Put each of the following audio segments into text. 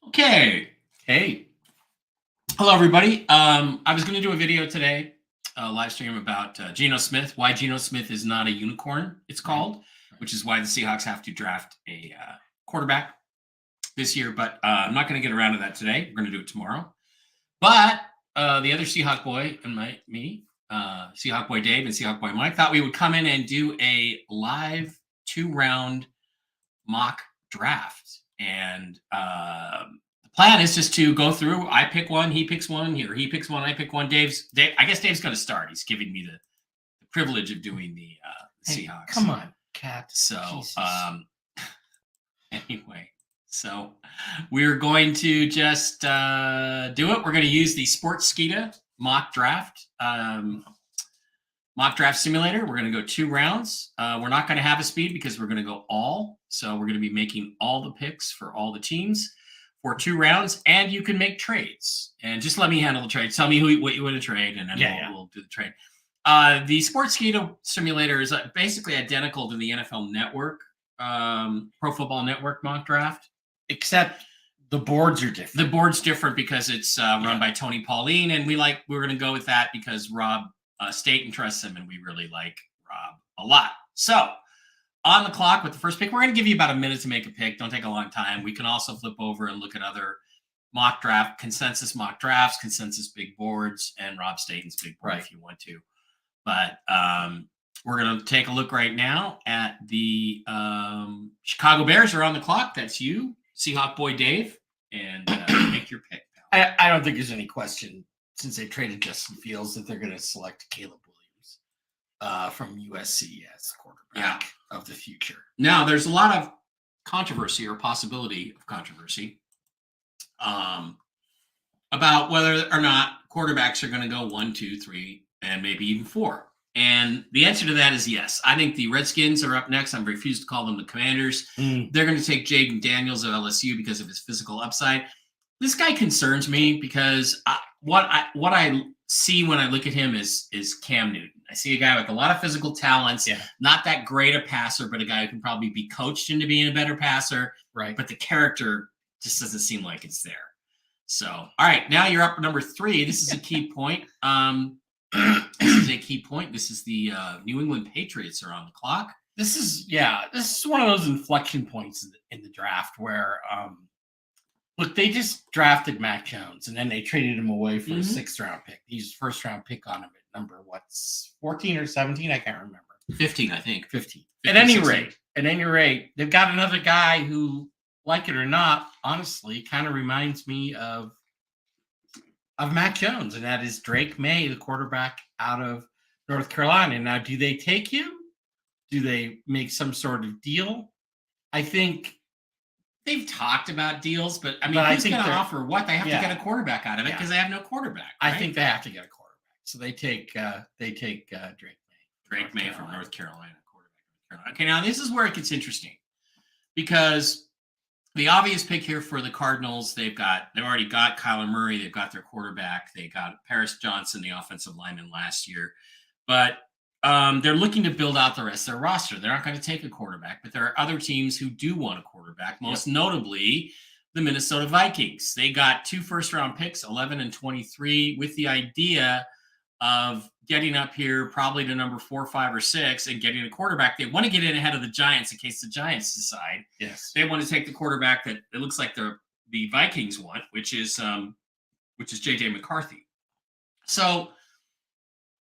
Okay. Hey. Hello, everybody. I was going to do a video today, live stream about Geno Smith, why Geno Smith is not a unicorn, it's called, which is why the Seahawks have to draft a quarterback this year. But I'm not going to get around to that today. We're going to do it tomorrow. But the other Seahawk boy and me, Seahawk boy Dave and Seahawk boy Mike, thought we would come in and do a live 2-round mock draft. And the plan is just to go through. I pick one, he picks one, or he picks one, I pick one. Dave, I guess Dave's going to start. He's giving me the privilege of doing the Seahawks. Come on, Cat. So, anyway, so we're going to just do it. We're going to use the Sportskeeda mock draft simulator. We're going to go 2 rounds. We're not going to have a speed because we're going to go all. So we're going to be making all the picks for all the teams for 2 rounds, and you can make trades. And just let me handle the trade. Tell me what you want to trade, and then we'll do the trade. The Sportskeeda simulator is basically identical to the NFL Network, Pro Football Network mock draft, except the boards are different. The board's different because it's run by Tony Pauline, and we're going to go with that because Rob Staten trusts him, and we really like Rob a lot. So on the clock with the first pick, we're going to give you about a minute to make a pick. Don't take a long time. We can also flip over and look at other mock draft, consensus mock drafts, consensus big boards, and Rob Staten's big board if you want to. But we're going to take a look right now at the Chicago Bears are on the clock. That's you, Seahawk boy Dave, and make your pick. I don't think there's any question, since they traded Justin Fields, that they're going to select Caleb Williams from USC as the quarterback of the future. Now, there's a lot of controversy or possibility of controversy about whether or not quarterbacks are going to go 1, 2, 3, and maybe even 4. And the answer to that is yes. I think the Redskins are up next. I'm refused to call them the Commanders. They're going to take Jaden Daniels of LSU because of his physical upside. This guy concerns me because what I see when I look at him is Cam Newton. I see a guy with a lot of physical talents, not that great a passer, but a guy who can probably be coached into being a better passer. Right. But the character just doesn't seem like it's there. So, all right, now you're up number 3. This is a key point. This is a key point. This is the New England Patriots are on the clock. This is one of those inflection points in the draft where look, they just drafted Mac Jones, and then they traded him away for a 6th-round pick. He used first-round pick on him at number 14 or 17? I can't remember. 15, I think. 15. At any rate, they've got another guy who, like it or not, honestly, kind of reminds me of Mac Jones, and that is Drake May, the quarterback out of North Carolina. Now, do they take him? Do they make some sort of deal? I think they've talked about deals, but I mean, who's going to offer what? They have to get a quarterback out of it because they have no quarterback. Right? I think they have to get a quarterback, so they take Drake May. Drake May from North Carolina, quarterback. Okay, now this is where it gets interesting because the obvious pick here for the Cardinals, they've already got Kyler Murray, they've got their quarterback, they got Paris Johnson, the offensive lineman last year, but they're looking to build out the rest of their roster. They're not going to take a quarterback, but there are other teams who do want a quarterback, most notably the Minnesota Vikings. They got 2 first-round picks, 11 and 23, with the idea of getting up here probably to number 4, 5, or 6 and getting a quarterback. They want to get in ahead of the Giants in case the Giants decide. Yes. They want to take the quarterback that it looks like the Vikings want, which is J.J. McCarthy. So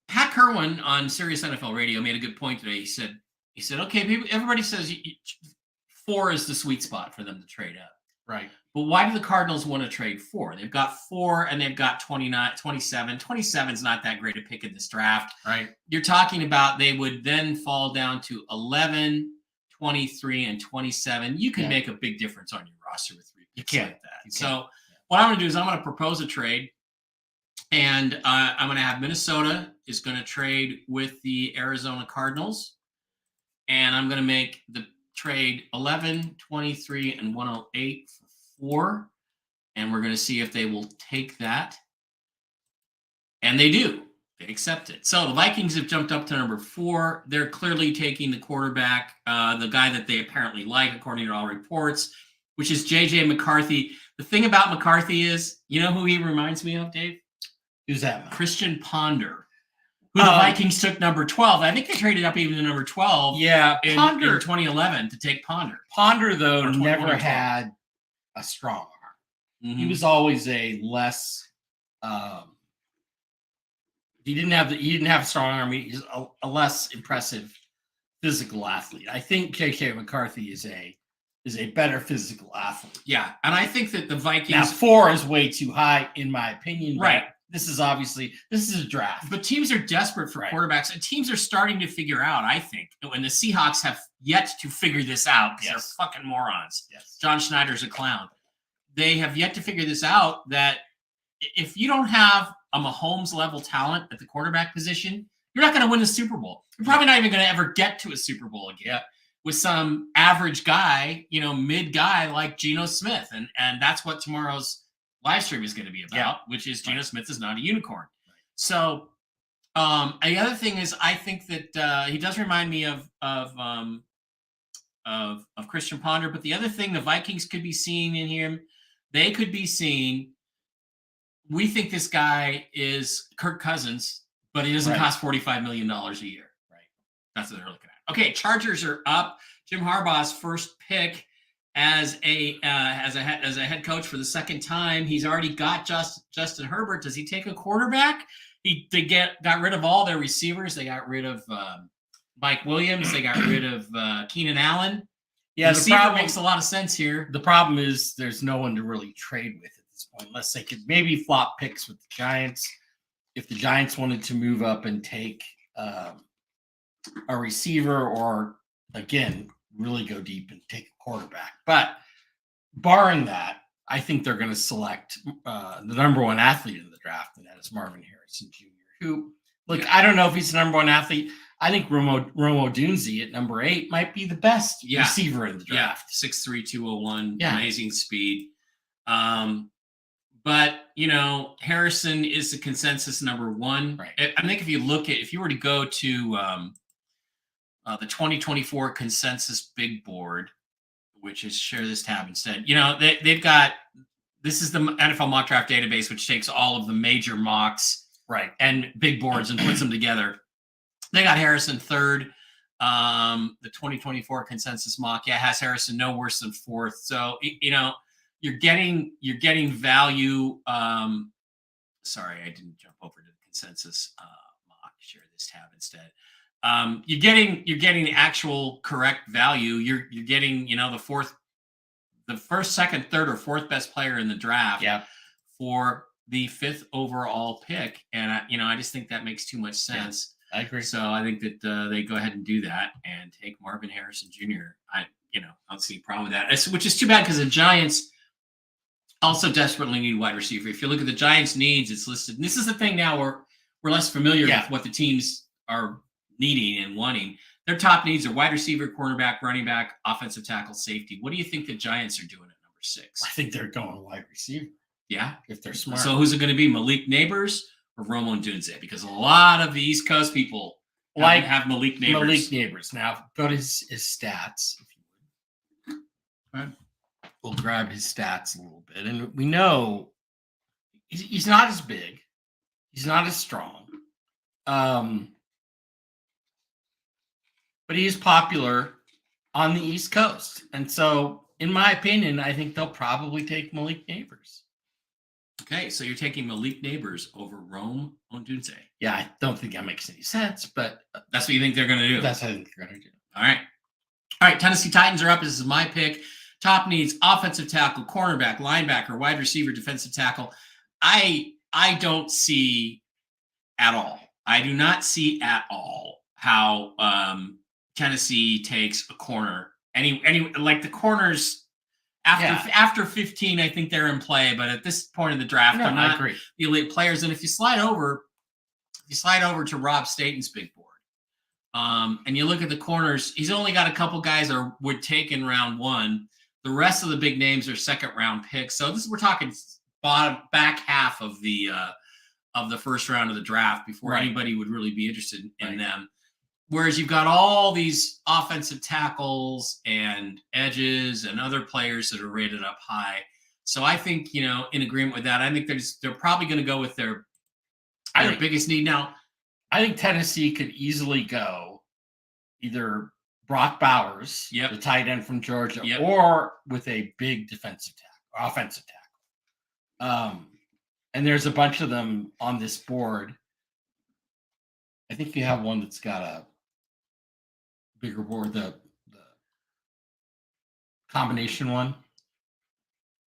Pat Kerwin on Sirius NFL Radio made a good point today. He said, okay, everybody says 4 is the sweet spot for them to trade up. Right. But why do the Cardinals want to trade 4? They've got 4 and they've got 29, 27. 27 is not that great a pick in this draft. Right. You're talking about they would then fall down to 11, 23, and 27. You can make a big difference on your roster with 3 picks like that. So what I'm going to do is I'm going to propose a trade. And I'm going to have Minnesota is going to trade with the Arizona Cardinals. And I'm going to make the trade 11, 23, and 108 for 4. And we're going to see if they will take that. And they do. They accept it. So the Vikings have jumped up to number 4. They're clearly taking the quarterback, the guy that they apparently like, according to all reports, which is J.J. McCarthy. The thing about McCarthy is, you know who he reminds me of, Dave? Who's that? Christian Ponder, who the Vikings took number 12. I think they traded up even to number 12. Yeah, in 2011 to take Ponder. Ponder, though, never had a strong arm. He was always a less. He didn't have a strong arm. He's a less impressive physical athlete. I think KK McCarthy is a better physical athlete. Yeah, and I think that the Vikings. Now 4 is way too high in my opinion. Right. This is a draft. But teams are desperate for quarterbacks, and teams are starting to figure out, I think, and the Seahawks have yet to figure this out because they're fucking morons. Yes. John Schneider's a clown. They have yet to figure this out, that if you don't have a Mahomes-level talent at the quarterback position, you're not going to win the Super Bowl. You're probably not even going to ever get to a Super Bowl again with some average guy, mid guy like Geno Smith. And that's what tomorrow's live stream is going to be about, which is Geno Smith is not a unicorn. So the other thing is, I think that he does remind me of Christian Ponder. But the other thing the Vikings could be seeing in him, they could be seeing, we think this guy is Kirk Cousins, but he doesn't cost $45 million a year. Right. That's what they're looking at. Okay, Chargers are up. Jim Harbaugh's first pick as a head coach for the second time. He's already got Justin Herbert. Does he take a quarterback? They got rid of all their receivers. They got rid of Mike Williams. They got rid of Keenan Allen. Yeah, the receiver makes a lot of sense here. The problem is there's no one to really trade with at this point, unless they could maybe flop picks with the Giants. If the Giants wanted to move up and take a receiver, or again, really go deep and take a quarterback. But barring that, I think they're going to select the number one athlete in the draft, and that is Marvin Harrison Jr., who, look, I don't know if he's the number one athlete. I think Rome Odunze at number 8 might be the best receiver in the draft. 6'3", 201, amazing speed. But, Harrison is the consensus number 1. Right. I think if you were to go to the 2024 consensus big board, which is share this tab instead, they've got, this is the NFL mock draft database, which takes all of the major mocks and big boards and puts them together. They got Harrison 3rd. The 2024 consensus mock, has Harrison no worse than 4th. So, you're getting value. Sorry, I didn't jump over to the consensus mock. Share this tab instead. You're getting the actual correct value. You're getting, the first, second, third, or fourth best player in the draft for the 5th overall pick. And I just think that makes too much sense. I agree. So I think that they go ahead and do that and take Marvin Harrison Jr. I don't see a problem with that. Which is too bad, because the Giants also desperately need wide receiver. If you look at the Giants' needs, it's listed. And this is the thing now we're less familiar with what the teams are needing and wanting. Their top needs are wide receiver, cornerback, running back, offensive tackle, safety. What do you think the Giants are doing at number 6? I think they're going wide receiver. Yeah, if they're smart. So who's it going to be? Malik Neighbors or Rome Odunze? Because a lot of the East Coast people have Malik Neighbors. Malik Neighbors. Now go to his stats, if you would. Right. We'll grab his stats a little bit, and we know he's not as big, he's not as strong, but he is popular on the East Coast, and so, in my opinion, I think they'll probably take Malik Neighbors. Okay, so you're taking Malik Neighbors over Rome Odunze. Yeah, I don't think that makes any sense, but that's what you think they're going to do. That's what I think they're going to do. All right. Tennessee Titans are up. This is my pick. Top needs: offensive tackle, cornerback, linebacker, wide receiver, defensive tackle. I don't see at all. I do not see at all how Tennessee takes a corner. Any like the corners after 15, I think they're in play. But at this point in the draft, they're not the elite players. And if you slide over to Rob Staten's big board, and you look at the corners, he's only got a couple guys that would take in round 1. The rest of the big names are second round picks. So we're talking back half of the first round of the draft before anybody would really be interested in them. Whereas you've got all these offensive tackles and edges and other players that are rated up high. So I think, in agreement with that, I think they're probably going to go with their biggest need now. I think Tennessee could easily go either Brock Bowers, the tight end from Georgia, or with a big offensive tackle. And there's a bunch of them on this board. I think you have one that's got a bigger board, the combination one.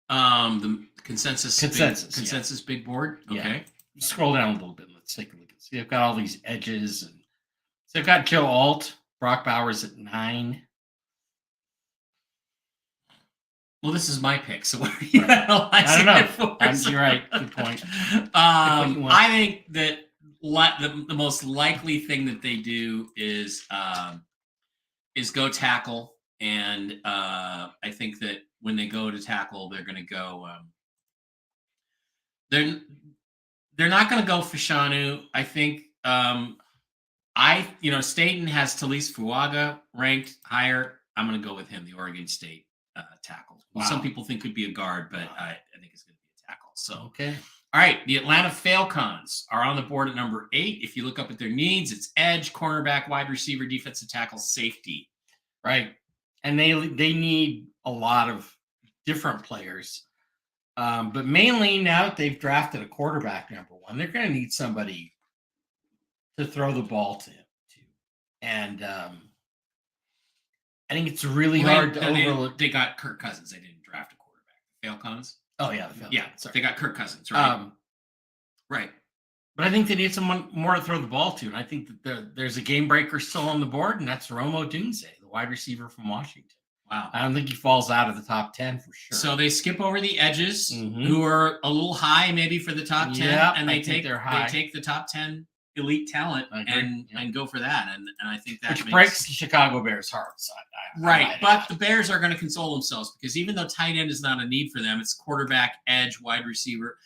The consensus big board. Okay. Yeah. Scroll down a little bit. Let's take a look. See, they've got all these edges, and so they've got Joe Alt, Brock Bowers at 9. Well, this is my pick, so what are you analyzing it for? You're right. Good point. I think that the most likely thing that they do is go tackle, and I think that when they go to tackle, they're going to go. They're not going to go Fashanu. I think Staten has Talise Fuaga ranked higher. I'm going to go with him, the Oregon State tackle. Wow. Some people think could be a guard, but I think it's going to be a tackle. So okay. All right, the Atlanta Falcons are on the board at number 8. If you look up at their needs, it's edge, cornerback, wide receiver, defensive tackle, safety. Right. And they need a lot of different players. But mainly now that they've drafted a quarterback number 1, they're going to need somebody to throw the ball to. And I think it's really hard to overlook. They got Kirk Cousins. They didn't draft a quarterback. Falcons. Oh, yeah. They got Kirk Cousins, right? Right. But I think they need someone more to throw the ball to. And I think that there's a game breaker still on the board, and that's Rome Odunze, the wide receiver from Washington. Wow. I don't think he falls out of the top 10 for sure. So they skip over the edges, who are a little high maybe for the top 10, and they take the top 10 elite talent and go for that. And I think that breaks the Chicago Bears' hearts. Right. But the Bears are going to console themselves because even though tight end is not a need for them, it's quarterback, edge, wide receiver.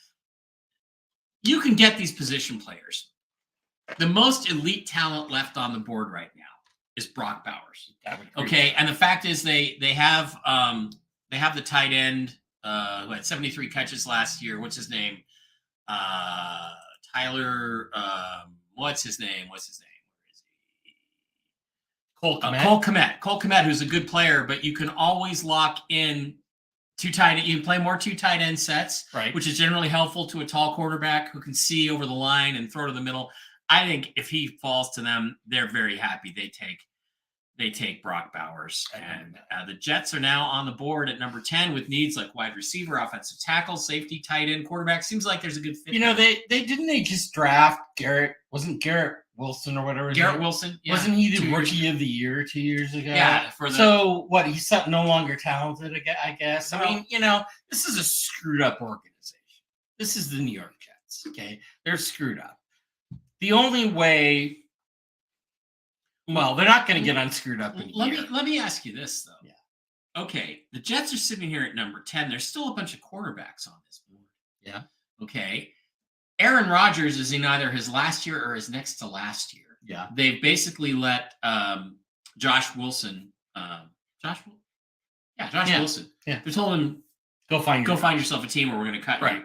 You can get these position players. The most elite talent left on the board right now is Brock Bowers. Okay. And the fact is they have the tight end who had 73 catches last year. What's his name? Tyler, what's his name? Where is he? Cole Kmet. Cole Kmet, who's a good player, but you can always lock in you can play more 2 tight end sets, right, which is generally helpful to a tall quarterback who can see over the line and throw to the middle. I think if he falls to them, they're very happy. They take Brock Bowers. And the Jets are now on the board at number 10 with needs like wide receiver, offensive tackle, safety, tight end, quarterback. Seems like there's a good fit. They just draft Garrett. Wasn't Garrett Wilson or whatever? Garrett Wilson. Yeah. Wasn't he the rookie of the year 2 years ago? Yeah. So what? He's no longer talented, I guess. I mean, this is a screwed up organization. This is the New York Jets. Okay. They're screwed up. The only way. Well, they're not going to get unscrewed up in a year. Let me ask you this, though. Yeah. Okay, the Jets are sitting here at number 10. There's still a bunch of quarterbacks on this board. Yeah. Okay. Aaron Rodgers is in either his last year or his next to last year. Yeah. They've basically let Josh Wilson. Wilson. Yeah. They told him, go find yourself a team, or we're going to cut you.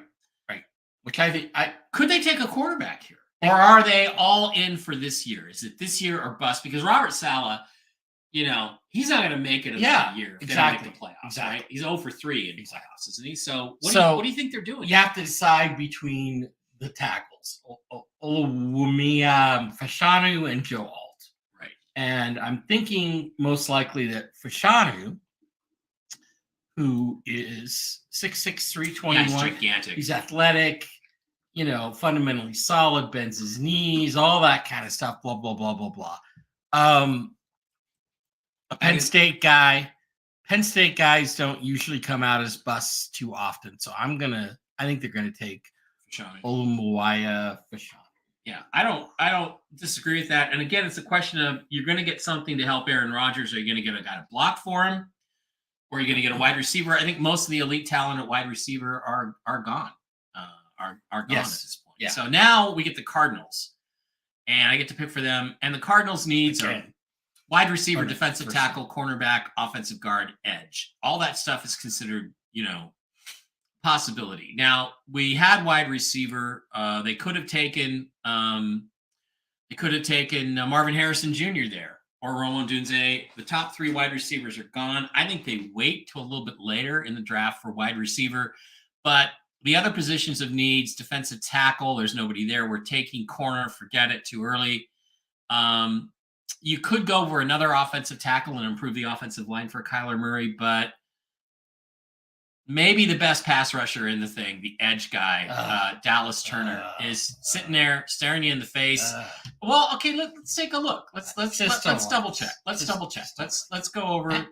Right. Which I think could they take a quarterback here? Or are they all in for this year? Is it this year or bust? Because Robert Saleh, he's not going to make it another year if they don't make the playoffs, right? He's 0 for 3 in the playoffs, isn't he? So what do you think they're doing? You have to decide between the tackles, Oluwumi Fashanu and Joe Alt. Right. And I'm thinking most likely that Fashanu, who is 6'6", 321. He's gigantic. He's athletic. Fundamentally solid, bends his knees, all that kind of stuff, blah, blah, blah, blah, blah. A Penn State guy. Penn State guys don't usually come out as busts too often. So I think they're going to take Oluwumi Fashanu. Yeah, I don't disagree with that. And again, it's a question of you're going to get something to help Aaron Rodgers. Are you going to get a guy to block for him? Or are you going to get a wide receiver? I think most of the elite talent at wide receiver are gone. Are gone at this point. Yeah. So now we get the Cardinals, and I get to pick for them. And the Cardinals' needs are wide receiver, defensive tackle, cornerback, offensive guard, edge. All that stuff is considered, possibility. Now, we had wide receiver. They could have taken Marvin Harrison Jr. there or Romo Dunze. The top 3 wide receivers are gone. I think they wait till a little bit later in the draft for wide receiver. But the other positions of needs, defensive tackle, there's nobody there. We're taking corner, forget it, too early. You could go for another offensive tackle and improve the offensive line for Kyler Murray, but maybe the best pass rusher in the thing, the edge guy, Dallas Turner, is sitting there staring you in the face. Well, okay, let's take a look. Let's double check. Let's go over.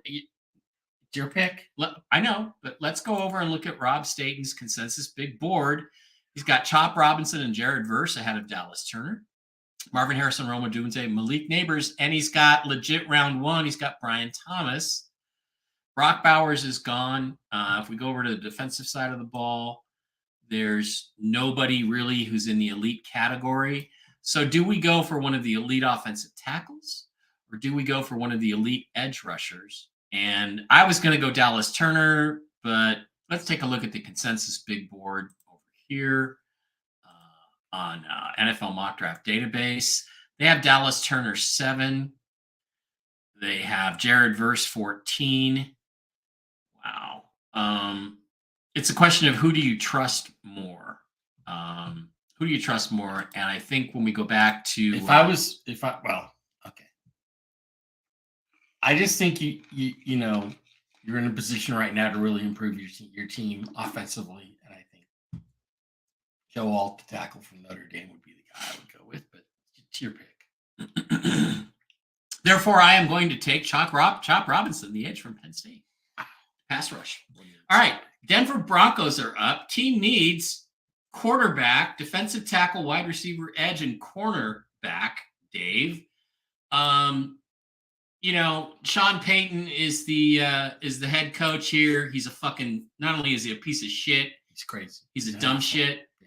Your pick. I know, but let's go over and look at Rob Staten's consensus big board. He's got Chop Robinson and Jared Verse ahead of Dallas Turner, Marvin Harrison, Roma Odunze, Malik Neighbors, and he's got legit round 1. He's got Brian Thomas. Brock Bowers is gone. If we go over to the defensive side of the ball, there's nobody really who's in the elite category. So do we go for one of the elite offensive tackles, or do we go for one of the elite edge rushers? And I was going to go Dallas Turner, but let's take a look at the consensus big board over here on NFL Mock Draft Database. They have Dallas Turner 7. They have Jared Verse 14. Wow. It's a question of who do you trust more? Who do you trust more? And I think when we go back to okay. I just think you know you're in a position right now to really improve your team offensively, and I think Joe Alt, the tackle from Notre Dame, would be the guy I would go with. But it's your pick. Therefore, I am going to take Chop Robinson, the edge from Penn State. Pass rush. All right. Denver Broncos are up. Team needs quarterback, defensive tackle, wide receiver, edge, and cornerback, Dave. Sean Payton is the head coach here. He's a fucking, not only is he a piece of shit, he's crazy. He's a dumb shit. Yeah.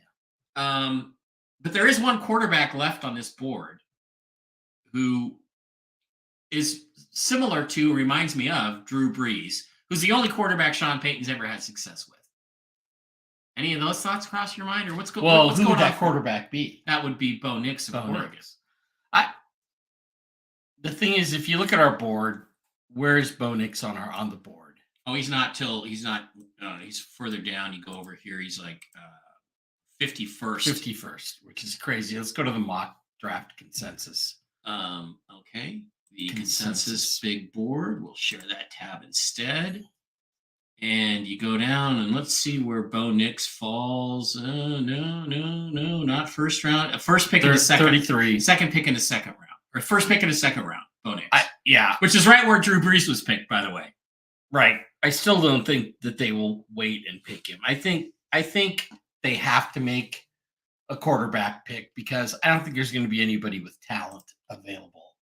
But there is one quarterback left on this board who is similar to, reminds me of Drew Brees, who's the only quarterback Sean Payton's ever had success with. Any of those thoughts cross your mind, or what's going on? Who would that quarterback be? That would be Bo Nix of Oregon. The thing is, if you look at our board, where is Bo Nix on the board? Oh, he's he's further down. You go over here, he's like 51st. 51st, which is crazy. Let's go to the mock draft consensus. Okay. The consensus big board. We'll share that tab instead. And you go down and let's see where Bo Nix falls. No, not first round. First pick in the second. 33. Second pick in the second round. Or first pick in the second round, Bo Nix. Yeah. Which is right where Drew Brees was picked, by the way. Right. I still don't think that they will wait and pick him. I think they have to make a quarterback pick because I don't think there's going to be anybody with talent available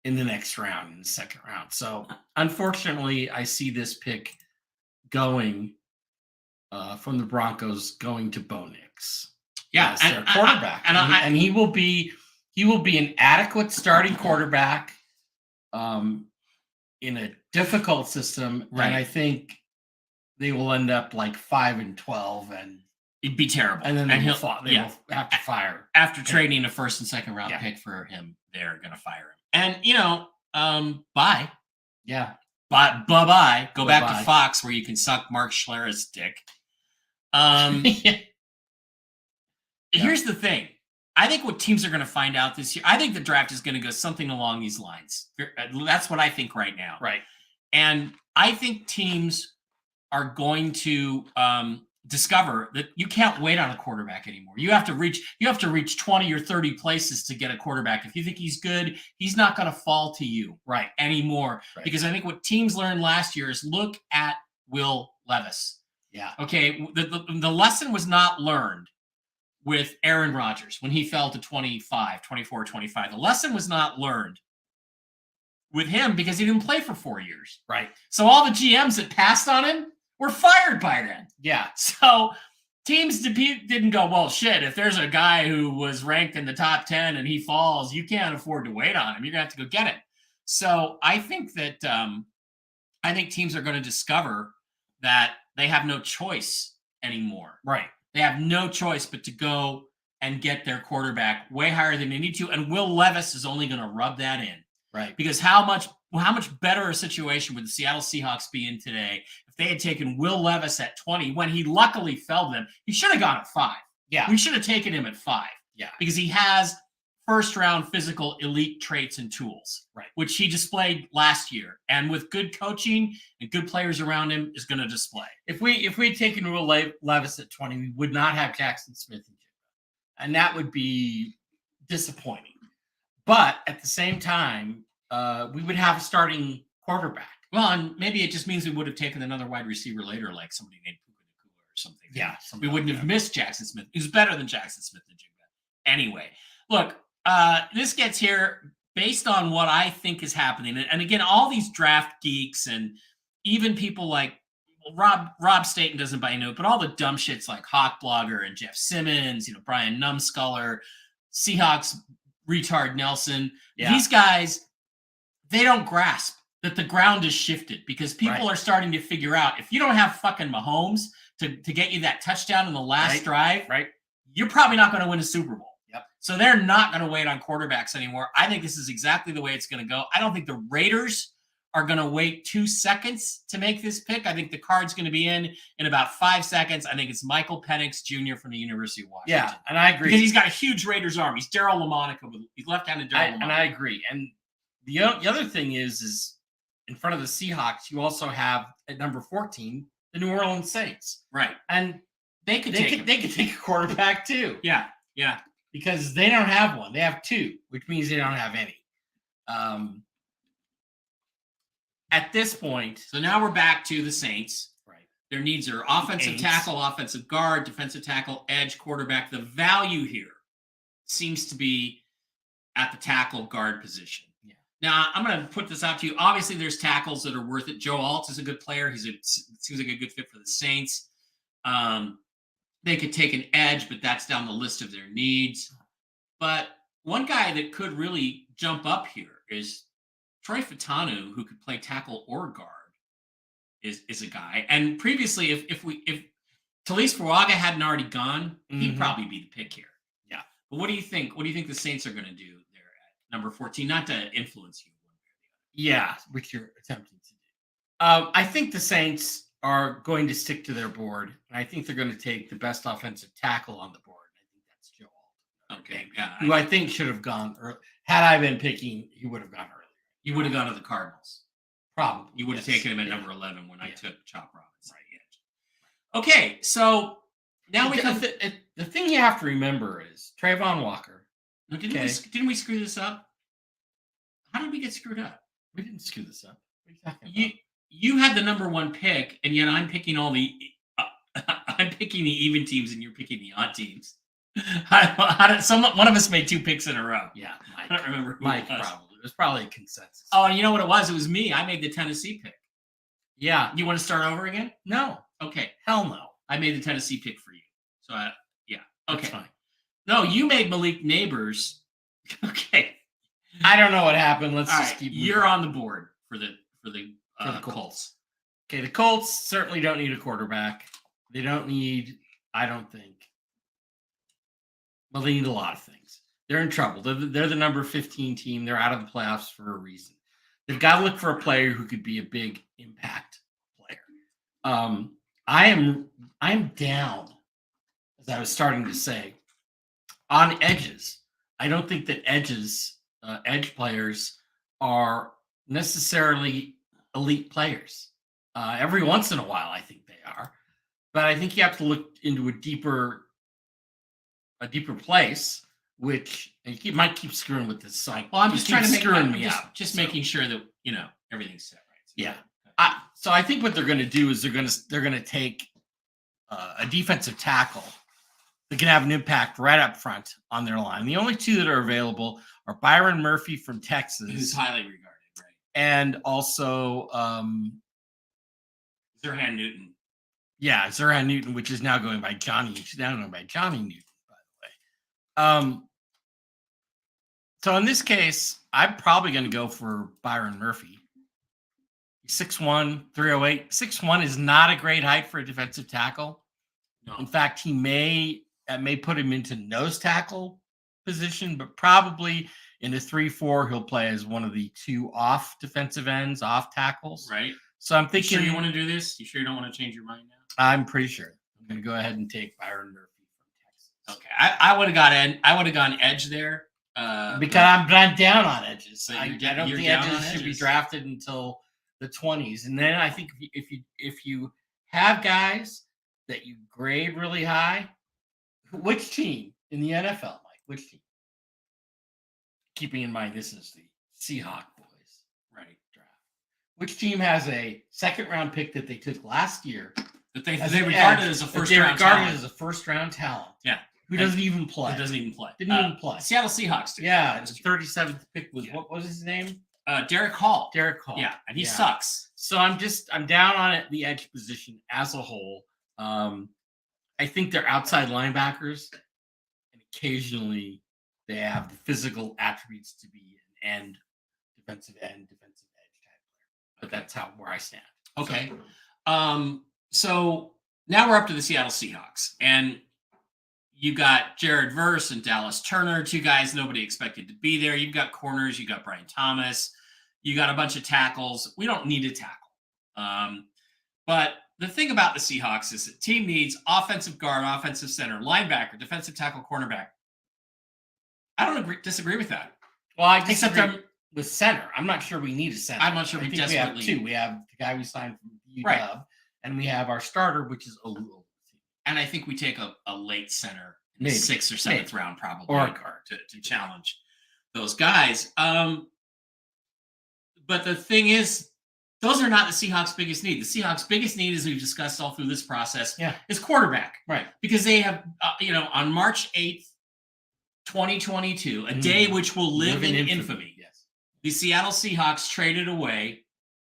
in the next round, in the second round. So unfortunately, I see this pick going from the Broncos going to Bo Nix. Yeah, as their quarterback, and he will be an adequate starting quarterback in a difficult system, right. And I think they will end up like 5-12, and it'd be terrible. And then they will have to fire after trading a first and second round pick for him. They're gonna fire him, and bye. Yeah. Bye-bye. Go back to Fox where you can suck Mark Schlereth's dick. Here's the thing. I think what teams are going to find out this year, I think the draft is going to go something along these lines. That's what I think right now. Right. And I think teams are going to discover that you can't wait on a quarterback anymore. You have to reach 20 or 30 places to get a quarterback. If you think he's good, he's not going to fall to you anymore. Right. Because I think what teams learned last year is look at Will Levis. Yeah. Okay. The lesson was not learned with Aaron Rodgers when he fell to 24, 25. The lesson was not learned with him because he didn't play for 4 years. Right. So all the GMs that passed on him were fired by then. Yeah. So teams didn't go, well, shit, if there's a guy who was ranked in the top 10 and he falls, you can't afford to wait on him. You're going to have to go get it. So I think that teams are going to discover that they have no choice anymore. Right. They have no choice but to go and get their quarterback way higher than they need to. And Will Levis is only going to rub that in. Right. Because how much better a situation would the Seattle Seahawks be in today if they had taken Will Levis at 20 when he luckily fell them? He should have gone at 5. Yeah. We should have taken him at 5. Yeah. Because he has first-round physical elite traits and tools, right, which he displayed last year. And with good coaching and good players around him, is going to display. If we had taken Will Levis at 20, we would not have Jackson Smith and Jigba. And that would be disappointing. But at the same time, we would have a starting quarterback. Well, and maybe it just means we would have taken another wide receiver later, like somebody named Puka Nacua or something. Yeah. We wouldn't have missed Jackson Smith. He was better than Jackson Smith and Jigba. Anyway, look, this gets here based on what I think is happening. And again, all these draft geeks and even people like Rob Staten doesn't buy into it, but all the dumb shits like Hawk Blogger and Jeff Simmons, Brian Numskuller, Seahawks retard Nelson. Yeah. These guys, they don't grasp that the ground is shifted because people are starting to figure out if you don't have fucking Mahomes to get you that touchdown in the last drive, you're probably not going to win a Super Bowl. So they're not going to wait on quarterbacks anymore. I think this is exactly the way it's going to go. I don't think the Raiders are going to wait 2 seconds to make this pick. I think the card's going to be in about 5 seconds. I think it's Michael Penix Jr. from the University of Washington. Yeah, and I agree. Because he's got a huge Raiders arm. He's Daryl LaMonica. He's left-handed Daryl LaMonica. And I agree. And the other thing is in front of the Seahawks, you also have at number 14, the New Orleans Saints. Right. And they could take a quarterback too. Yeah. Because they don't have one. They have 2, which means they don't have any. At this point. So now we're back to the Saints. Right. Their needs are offensive tackle, offensive guard, defensive tackle, edge, quarterback. The value here seems to be at the tackle guard position. Yeah. Now, I'm going to put this out to you. Obviously, there's tackles that are worth it. Joe Alt is a good player. Seems like a good fit for the Saints. They could take an edge, but that's down the list of their needs. But one guy that could really jump up here is Troy Fautanu, who could play tackle or guard, is a guy. And previously, if Talise Fuaga hadn't already gone, he'd probably be the pick here. Yeah. But what do you think? What do you think the Saints are going to do there at number 14? Not to influence you one way or the other. Yeah, which you're attempting to do. I think the Saints are going to stick to their board, and I think they're going to take the best offensive tackle on the board. I think that's Joe Alt. Okay, yeah. Who I think should have gone early. Had I been picking, he would have gone earlier. You would have gone to the Cardinals. Probably. You would have taken him at number 11 when I took Chop Robinson. Okay, so now we come. The thing you have to remember is Trayvon Walker. No, didn't we screw this up? How did we get screwed up? We didn't screw this up. What are you talking about? You had the number 1 pick, and yet I'm picking all the. I'm picking the even teams, and you're picking the odd teams. One of us made 2 picks in a row. Yeah, Mike. I don't remember. Mike probably. It was probably a consensus. Oh, and you know what it was? It was me. I made the Tennessee pick. Yeah. You want to start over again? No. Okay. Hell no. I made the Tennessee pick for you. So, yeah. Okay. That's fine. No, you made Malik Neighbors. Okay. I don't know what happened. Let's just keep moving. You're on the board for the Colts. Okay, the Colts certainly don't need a quarterback. They don't need, I don't think. Well, they need a lot of things. They're in trouble. They're the number 15 team. They're out of the playoffs for a reason. They've got to look for a player who could be a big impact player. I'm down, as I was starting to say, on edges. I don't think that edge players are necessarily elite players. Every once in a while, I think they are. But I think you have to look into a deeper place, which and you might keep screwing with this site. Well, I'm just trying to making sure that everything's set right. So yeah. So I think what they're going to do is they're going to take a defensive tackle that can have an impact right up front on their line. The only 2 that are available are Byron Murphy from Texas, who's highly regarded, right? And also Zerhan Newton. Yeah, Zerhan Newton, which is now going by Johnny. She's now going by Johnny Newton, by the way. So in this case, I'm probably going to go for Byron Murphy. 6'1", 308. 6'1" is not a great height for a defensive tackle. No. In fact, he may put him into nose tackle position, but probably in a 3-4, he'll play as one of the 2 off defensive ends, off tackles. Right. So I'm You thinking sure you want to do this? You sure you don't want to change your mind now? I'm pretty sure. I'm going to go ahead and take Byron Murphy from Texas. Okay, I would have gone edge there Because I'm down on edges. So I you're don't you're think down edges on should be edges. drafted until the 20s. And then I think if you have guys that you grade really high, which team in the NFL, Mike? Which team? Keeping in mind this is the Seahawks boys right draft. Which team has a second-round pick that they took last year that they as regarded edge, as a that first they round regarded talent. as a first-round talent? Yeah, who doesn't even play? Who doesn't even play? Didn't even play. Seattle Seahawks. Did. Yeah, the 37th pick was Yeah. what was his name? Derek Hall. Derek Hall. Yeah, and he sucks. So I'm down on it, the edge position as a whole. I think they're outside linebackers, and occasionally they have the physical attributes to be an defensive edge type player. But that's where I stand. Okay. So now we're up to the Seattle Seahawks, and you got Jared Verse and Dallas Turner, 2 guys nobody expected to be there. You've got corners. You got Brian Thomas. You got a bunch of tackles. We don't need a tackle. But the thing about the Seahawks is the team needs offensive guard, offensive center, linebacker, defensive tackle, cornerback. I don't disagree with that. Well, I Except disagree with center. I'm not sure we need a center. I'm not sure I we think desperately we have 2. We have the guy we signed from UW, Right. and we have our starter, which is Olu. And I think we take a late center in Maybe. the 6th or 7th round, probably, Or a guard to challenge those guys. But the thing is, those are not the Seahawks' biggest need. The Seahawks' biggest need, as we've discussed all through this process, is quarterback. Right. Because they have, on March 8th, 2022, a day which will live in infamy. Yes. The Seattle Seahawks traded away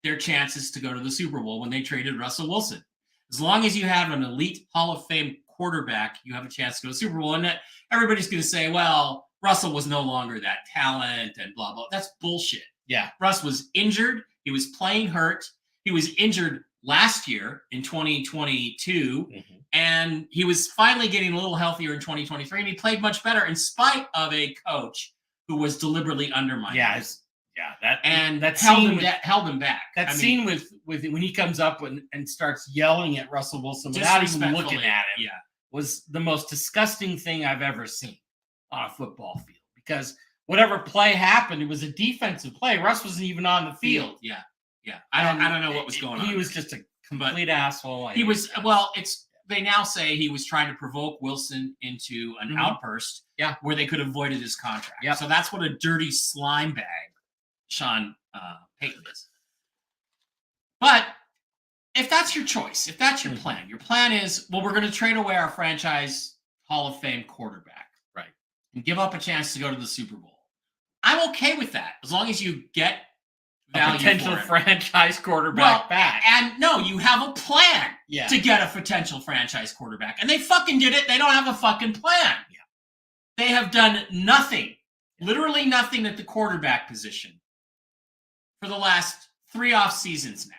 their chances to go to the Super Bowl when they traded Russell Wilson. As long as you have an elite Hall of Fame quarterback, you have a chance to go to the Super Bowl. And everybody's going to say, well, Russell was no longer that talent and blah, blah. That's bullshit. Yeah. Russ was injured. He was playing hurt. He was injured last year in 2022. And he was finally getting a little healthier in 2023. And he played much better in spite of a coach who was deliberately undermining him. That held him back. That scene with when he comes up and starts yelling at Russell Wilson without even looking at him was the most disgusting thing I've ever seen on a football field. Because whatever play happened, it was a defensive play. Russ wasn't even on the field. Yeah. I don't know what was going on. He was just a complete asshole. He was they now say he was trying to provoke Wilson into an outburst where they could have voided his contract. Yeah. So that's what a dirty slime bag Sean Payton is. But if that's your choice, if that's your plan is, well, we're going to trade away our franchise Hall of Fame quarterback. Right. And give up a chance to go to the Super Bowl. I'm okay with that as long as you get value potential for it. franchise quarterback back. And no, you have a plan to get a potential franchise quarterback. And they fucking did it. They don't have a fucking plan. Yeah. They have done nothing, literally nothing at the quarterback position for the last 3 off seasons now.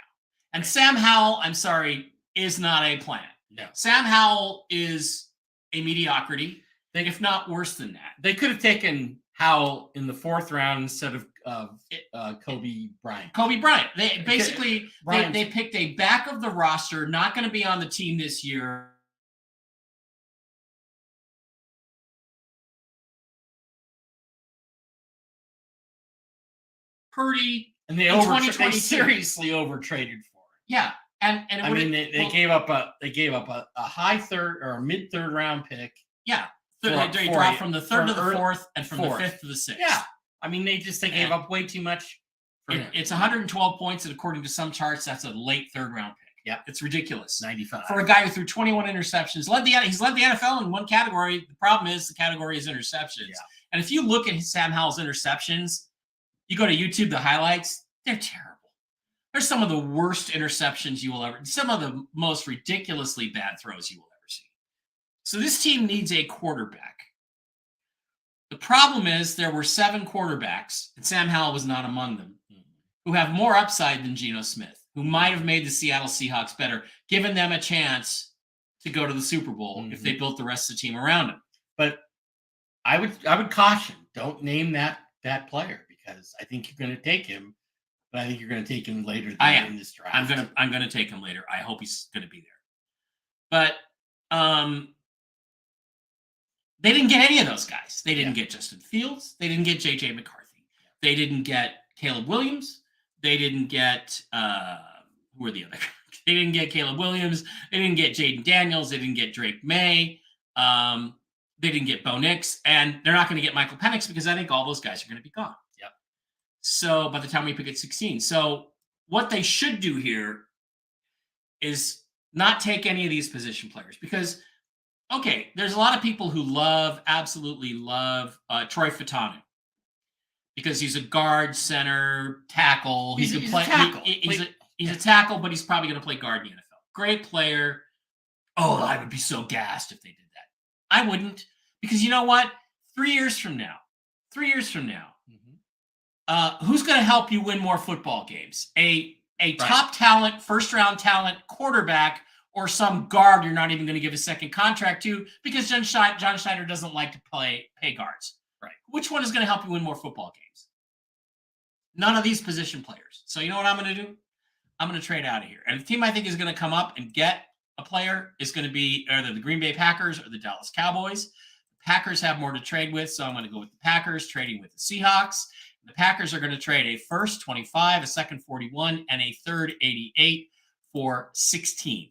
And Sam Howell, I'm sorry, is not a plan. No. Sam Howell is a mediocrity, if not worse than that. They could have taken Howell in the 4th round instead of Kobe Bryant. Kobe Bryant. They basically they picked a back of the roster, not going to be on the team this year. Purdy, and they seriously overtraded for it. Yeah, and I mean they gave up a high 3rd or a mid 3rd round pick. Yeah, they dropped from the 3rd to the 4th and from the 5th to the 6th. Yeah, I mean they gave up way too much. It's 112 points, and according to some charts, that's a late 3rd round pick. Yeah, it's ridiculous. 95 for a guy who threw 21 interceptions. He's led the NFL in one category. The problem is the category is interceptions. Yeah. And if you look at Sam Howell's interceptions, you go to YouTube, the highlights, they're terrible. They're some of the worst interceptions you will ever, some of the most ridiculously bad throws you will ever see. So this team needs a quarterback. The problem is there were 7 quarterbacks, and Sam Howell was not among them, who have more upside than Geno Smith, who might have made the Seattle Seahawks better, given them a chance to go to the Super Bowl if they built the rest of the team around him. But I would caution, don't name that player, because I think you're going to take him, but I think you're going to take him later in this draft. I'm gonna take him later. I hope he's going to be there. But they didn't get any of those guys. They didn't get Justin Fields. They didn't get J.J. McCarthy. They didn't get Caleb Williams. They didn't get who were the other? They didn't get Caleb Williams. They didn't get Jaden Daniels. They didn't get Drake May. They didn't get Bo Nix, and they're not going to get Michael Penix because I think all those guys are going to be gone. Yep. So by the time we pick at 16, so what they should do here is not take any of these position players because, okay, there's a lot of people who absolutely love Troy Fautanu because he's a guard, center, tackle. He's a tackle. He's a tackle, but he's probably going to play guard in the NFL. Great player. Oh, I would be so gassed if they did that. I wouldn't, because you know what? 3 years from now, who's going to help you win more football games? A top talent, first-round talent quarterback, or some guard you're not even going to give a second contract to because John Schneider doesn't like to pay guards. Right. Which one is going to help you win more football games? None of these position players. So you know what I'm going to do? I'm going to trade out of here. And the team I think is going to come up and get a player is going to be either the Green Bay Packers or the Dallas Cowboys. The Packers have more to trade with, so I'm going to go with the Packers, trading with the Seahawks. The Packers are going to trade a first, 25, a second, 41, and a third, 88 for 16.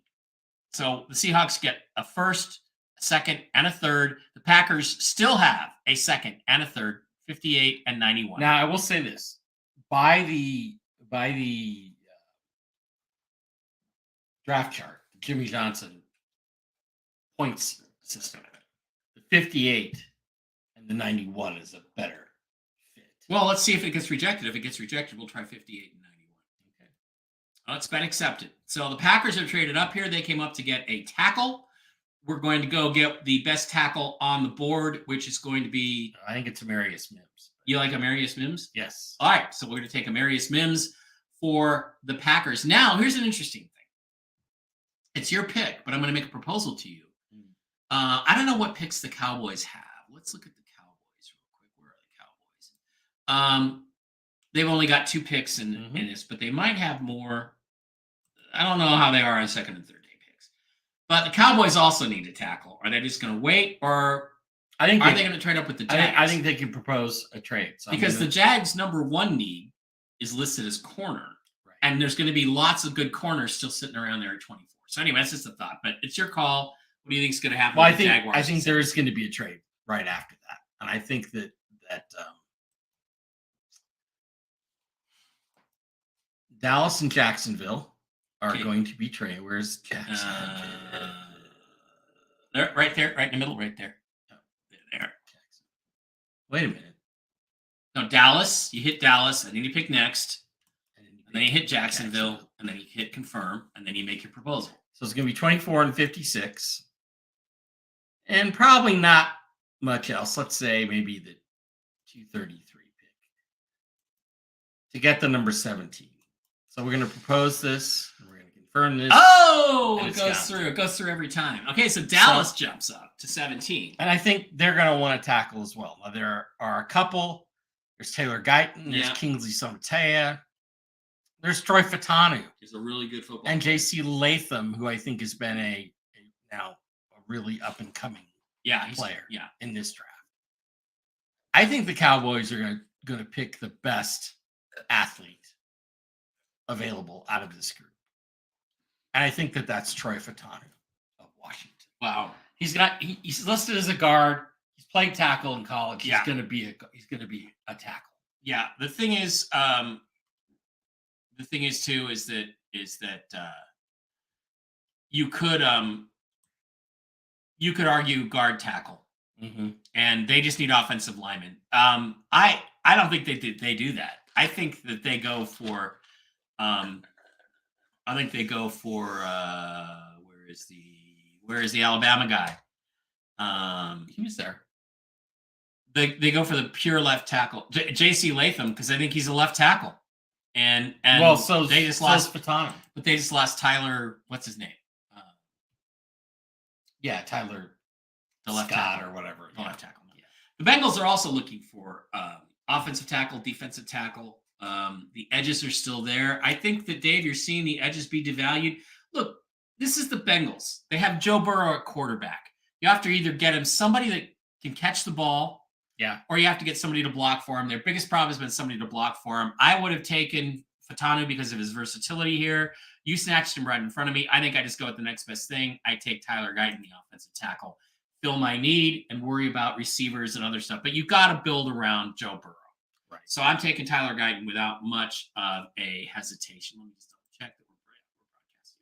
So the Seahawks get a first, a second, and a third. The Packers still have a second and a third, 58 and 91. Now, I will say this. By the draft chart, Jimmy Johnson points system, the 58 and the 91 is a better fit. Well, let's see if it gets rejected. If it gets rejected, we'll try 58 and 91. Okay. Well, it's been accepted. So the Packers have traded up here. They came up to get a tackle. We're going to go get the best tackle on the board, which is going to be... I think it's Amarius Mims. You like Amarius Mims? Yes. All right. So we're going to take Amarius Mims for the Packers. Now, here's an interesting thing. It's your pick, but I'm going to make a proposal to you. I don't know what picks the Cowboys have. Let's look at the Cowboys real quick. Where are the Cowboys? They've only got 2 picks in this, but they might have more. I don't know how they are on second and third day picks. But the Cowboys also need a tackle. Are they just going to wait, or are they going to trade up with the Jags? I think they can propose a trade. So because the Jags' number 1 need is listed as corner. Right. And there's going to be lots of good corners still sitting around there at 24. So anyway, that's just a thought, but it's your call. What do you think is going to happen with the Jaguars? I think there is going to be a trade right after that. And I think that Dallas and Jacksonville are going to be traded. Where's Jackson? They're right there, right in the middle, right there. Oh, there. Jackson. Wait a minute. No, Dallas. You hit Dallas, and then you pick next. And then you hit Jacksonville, and then you hit confirm, and then you make your proposal. So it's going to be 24 and 56. And probably not much else. Let's say maybe the 233 pick to get the number 17. So we're going to propose this. And we're going to confirm this. Oh, it goes through. It goes through every time. Okay, so Dallas jumps up to 17. And I think they're going to want to tackle as well. Now, there are a couple. There's Taylor Guyton. There's Kingsley Somatea. There's Troy Fautanu. He's a really good football and J.C. Latham, who I think has been now a really up-and-coming player in this draft. I think the Cowboys are going to pick the best athlete available out of this group. And I think that's Troy Fautanu of Washington. Wow. He's listed as a guard. He's played tackle in college. He's going to be a tackle. Yeah. The thing is too is that you could argue guard tackle, and they just need offensive linemen. I don't think they do that. I think that they go for where is the Alabama guy? He was there. They go for the pure left tackle, J.C. Latham, because I think he's a left tackle. And so they just lost Fautanu, but they just lost Tyler. What's his name? Yeah, Tyler the left Scott tackle or whatever. The left tackle. Yeah. The Bengals are also looking for offensive tackle, defensive tackle. The edges are still there. I think that, Dave, you're seeing the edges be devalued. Look, this is the Bengals. They have Joe Burrow at quarterback. You have to either get him somebody that can catch the ball, or you have to get somebody to block for him. Their biggest problem has been somebody to block for him. I would have taken Fatanu because of his versatility here. You snatched him right in front of me. I think I just go with the next best thing. I take Tyler Guyton, the offensive tackle, fill my need, and worry about receivers and other stuff. But you got to build around Joe Burrow. Right. So I'm taking Tyler Guyton without much of a hesitation. Let me just double check that we're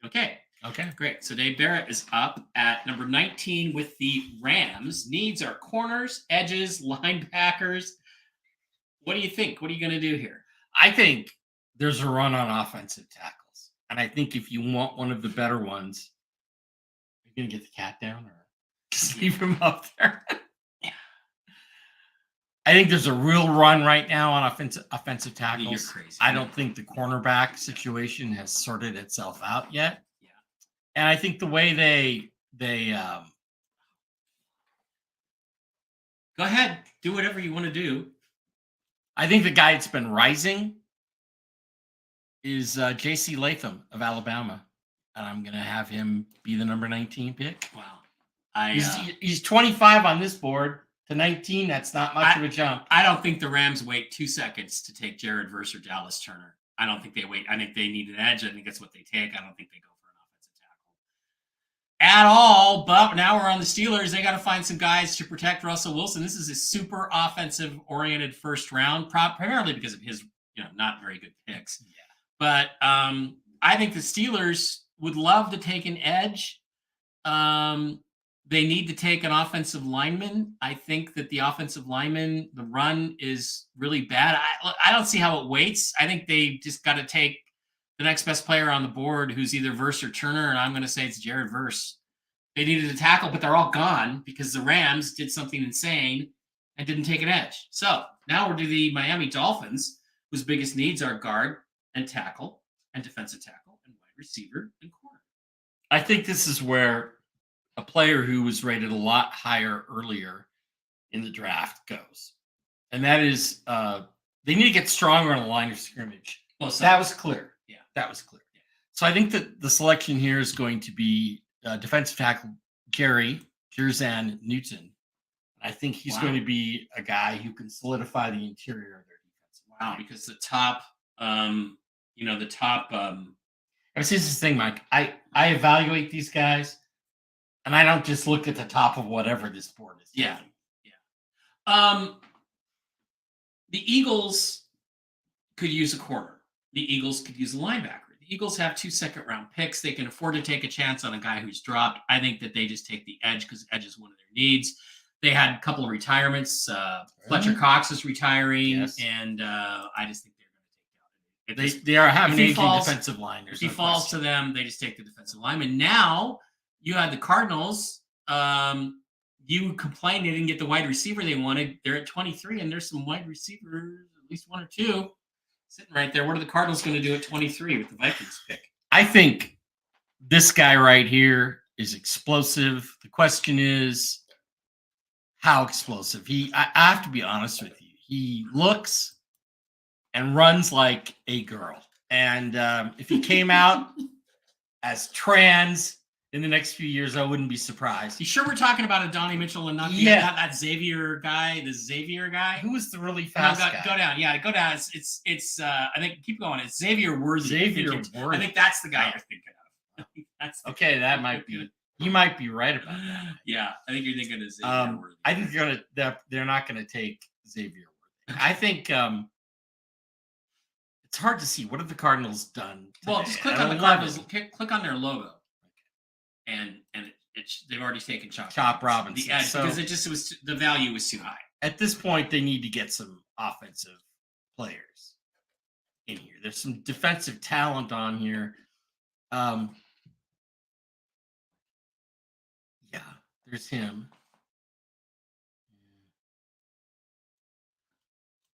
broadcasting. Okay, great. So Dave Barrett is up at number 19 with the Rams. Needs are corners, edges, linebackers. What do you think? What are you going to do here? I think there's a run on offensive tackles. And I think if you want one of the better ones, you're going to get the cat down or just leave him up there. I think there's a real run right now on offensive tackles. You're crazy. I don't think the cornerback situation has sorted itself out yet. Yeah. And I think the way they go ahead, do whatever you want to do. I think the guy that's been rising is J.C. Latham of Alabama. And I'm going to have him be the number 19 pick. Wow. He's 25 on this board to 19. That's not much of a jump. I don't think the Rams wait 2 seconds to take Jared Verse or Dallas Turner. I don't think they wait. I think they need an edge. I think that's what they take. I don't think they go for an offensive tackle at all. But now we're on the Steelers. They got to find some guys to protect Russell Wilson. This is a super offensive-oriented first round, primarily because of his not very good picks. Yeah. But I think the Steelers would love to take an edge. They need to take an offensive lineman. I think that the offensive lineman, the run is really bad. I don't see how it waits. I think they just got to take the next best player on the board, who's either Verse or Turner, and I'm going to say it's Jared Verse. They needed a tackle, but they're all gone because the Rams did something insane and didn't take an edge. So now we're to the Miami Dolphins, whose biggest needs are guard and tackle and defensive tackle and wide receiver and corner. I think this is where a player who was rated a lot higher earlier in the draft goes. And that is they need to get stronger on the line of scrimmage. Well, that was clear. Yeah. That was clear. Yeah. So I think that the selection here is going to be defensive tackle Jerzan Newton. I think he's going to be a guy who can solidify the interior of their defense. Wow, because the top this is the thing, Mike. I evaluate these guys, and I don't just look at the top of whatever this board is. Yeah. The Eagles could use a corner. The Eagles could use a linebacker. The Eagles have 2 second-round picks. They can afford to take a chance on a guy who's dropped. I think that they just take the edge because edge is one of their needs. They had a couple of retirements. Fletcher Cox is retiring, and I just think they're going to take that. They are having an aging defensive line. If he falls to them, they just take the defensive lineman. Now you had the Cardinals. You complained they didn't get the wide receiver they wanted. They're at 23, and there's some wide receivers, at least 1 or 2, sitting right there. What are the Cardinals going to do at 23 with the Vikings pick? I think this guy right here is explosive. The question is, how explosive? I have to be honest with you. He looks and runs like a girl. And if he came out as trans in the next few years, I wouldn't be surprised. You sure we're talking about a Donnie Mitchell and not that Xavier guy? The Xavier guy, who was the really fast guy? Go down. Yeah, go down. It's I think keep going. It's Xavier Worthy. I think that's the guy you're thinking of. Okay, that might be. You might be right about that. Yeah, I think you're thinking of Xavier Worthy. I think they're not going to take Xavier Worthy. I think it's hard to see. What have the Cardinals done today? Well, just click on the Cardinals. Click on their logo, and they've already taken Chop Robinson. The edge, because the value was too high. At this point, they need to get some offensive players in here. There's some defensive talent on here. Yeah, there's him.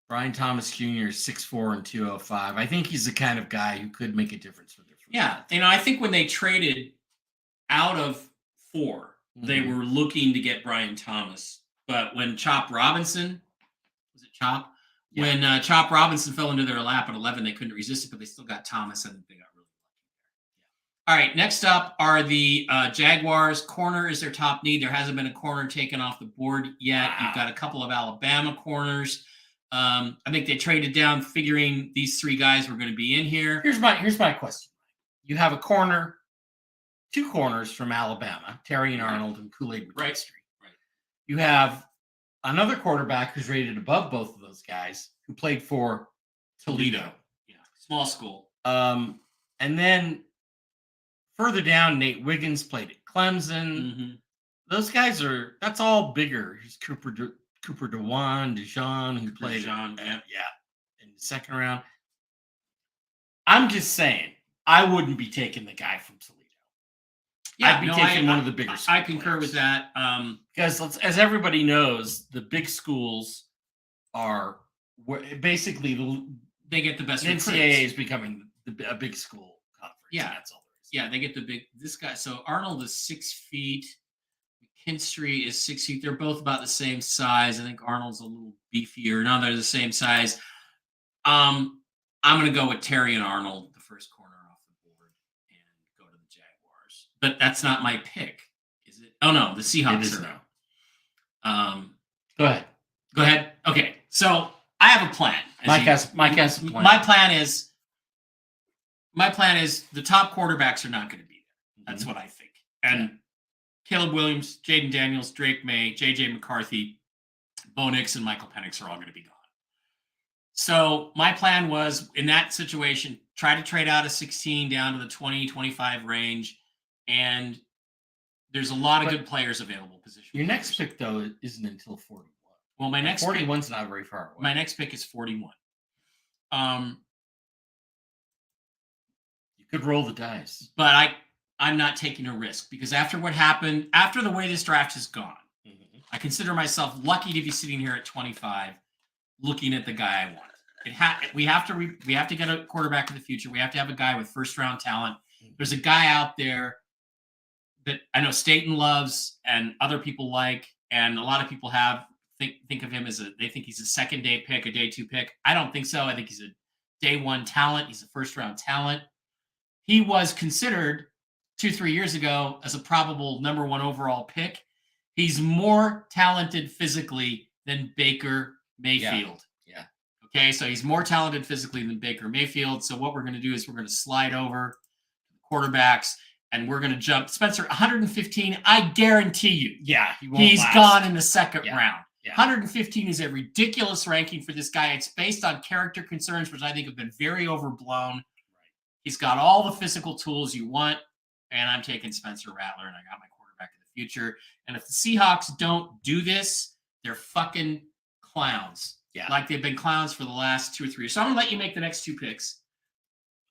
Brian Thomas Jr. 6'4" and 205. I think he's the kind of guy who could make a difference for their. Yeah, I think when they traded out of 4 they were looking to get Brian Thomas. But when Chop Robinson, was it Chop? Yeah. When Chop Robinson fell into their lap at 11, they couldn't resist it, but they still got Thomas, and they got really lucky there. All right, next up are the Jaguars. Corner is their top need. There hasn't been a corner taken off the board yet. Wow. You've got a couple of Alabama corners. I think they traded down figuring these three guys were going to be in here. Here's my question. You have a corner, two corners from Alabama, Terry and Arnold and Kool-Aid McKinstry. Right. You have another quarterback who's rated above both of those guys who played for Toledo. Yeah, small school. And then further down, Nate Wiggins played at Clemson. Those guys that's all bigger. Here's Cooper DeJean, who played in the second round. I'm just saying, I wouldn't be taking the guy from Toledo. Yeah, I'd be taking one of the bigger schools. I concur with that. Because as everybody knows, the big schools are basically they get the best. The NCAA is becoming a big school conference. Yeah, that's all there is. Yeah, they get the big. This guy. So Arnold is 6 feet. McKinstry is 6 feet. They're both about the same size. I think Arnold's a little beefier. No, they're the same size. I'm going to go with Terry and Arnold, the first corner off the board, and go to the Jaguars. But that's not my pick, is it? Oh no, the Seahawks are now. Go ahead. Okay, so I have a plan. Mike has a plan. My plan is the top quarterbacks are not going to be there. That's what I think. And Caleb Williams, Jaden Daniels, Drake May, J.J. McCarthy, Bo Nix, and Michael Penix are all going to be gone. So my plan was, in that situation, try to trade out a 16 down to the 20, 25 range. And there's a lot of good players available. Your next pick, though, isn't until 41. Well, my next 41's not very far away. My next pick is 41. You could roll the dice. But I'm not taking a risk, because after what happened, after the way this draft has gone, I consider myself lucky to be sitting here at 25 looking at the guy I want. We have to get a quarterback in the future. We have to have a guy with first-round talent. There's a guy out there that I know Staten loves and other people like, and a lot of people think of him as they think he's a second-day pick, a day 2 pick. I don't think so. I think he's a day 1 talent. He's a first-round talent. He was considered 2-3 years ago as a probable number 1 overall pick. He's more talented physically than Baker Mayfield. Yeah. Okay, so he's more talented physically than Baker Mayfield. So what we're going to do is we're going to slide over quarterbacks, and we're going to jump. Spencer, 115, I guarantee you. Yeah, he's gone in the second round. Yeah. 115 is a ridiculous ranking for this guy. It's based on character concerns, which I think have been very overblown. Right. He's got all the physical tools you want, and I'm taking Spencer Rattler, and I got my quarterback of the future. And if the Seahawks don't do this, they're fucking clowns. Yeah. Like they've been clowns for the last 2 or 3 years. So I'm gonna let you make the next 2 picks.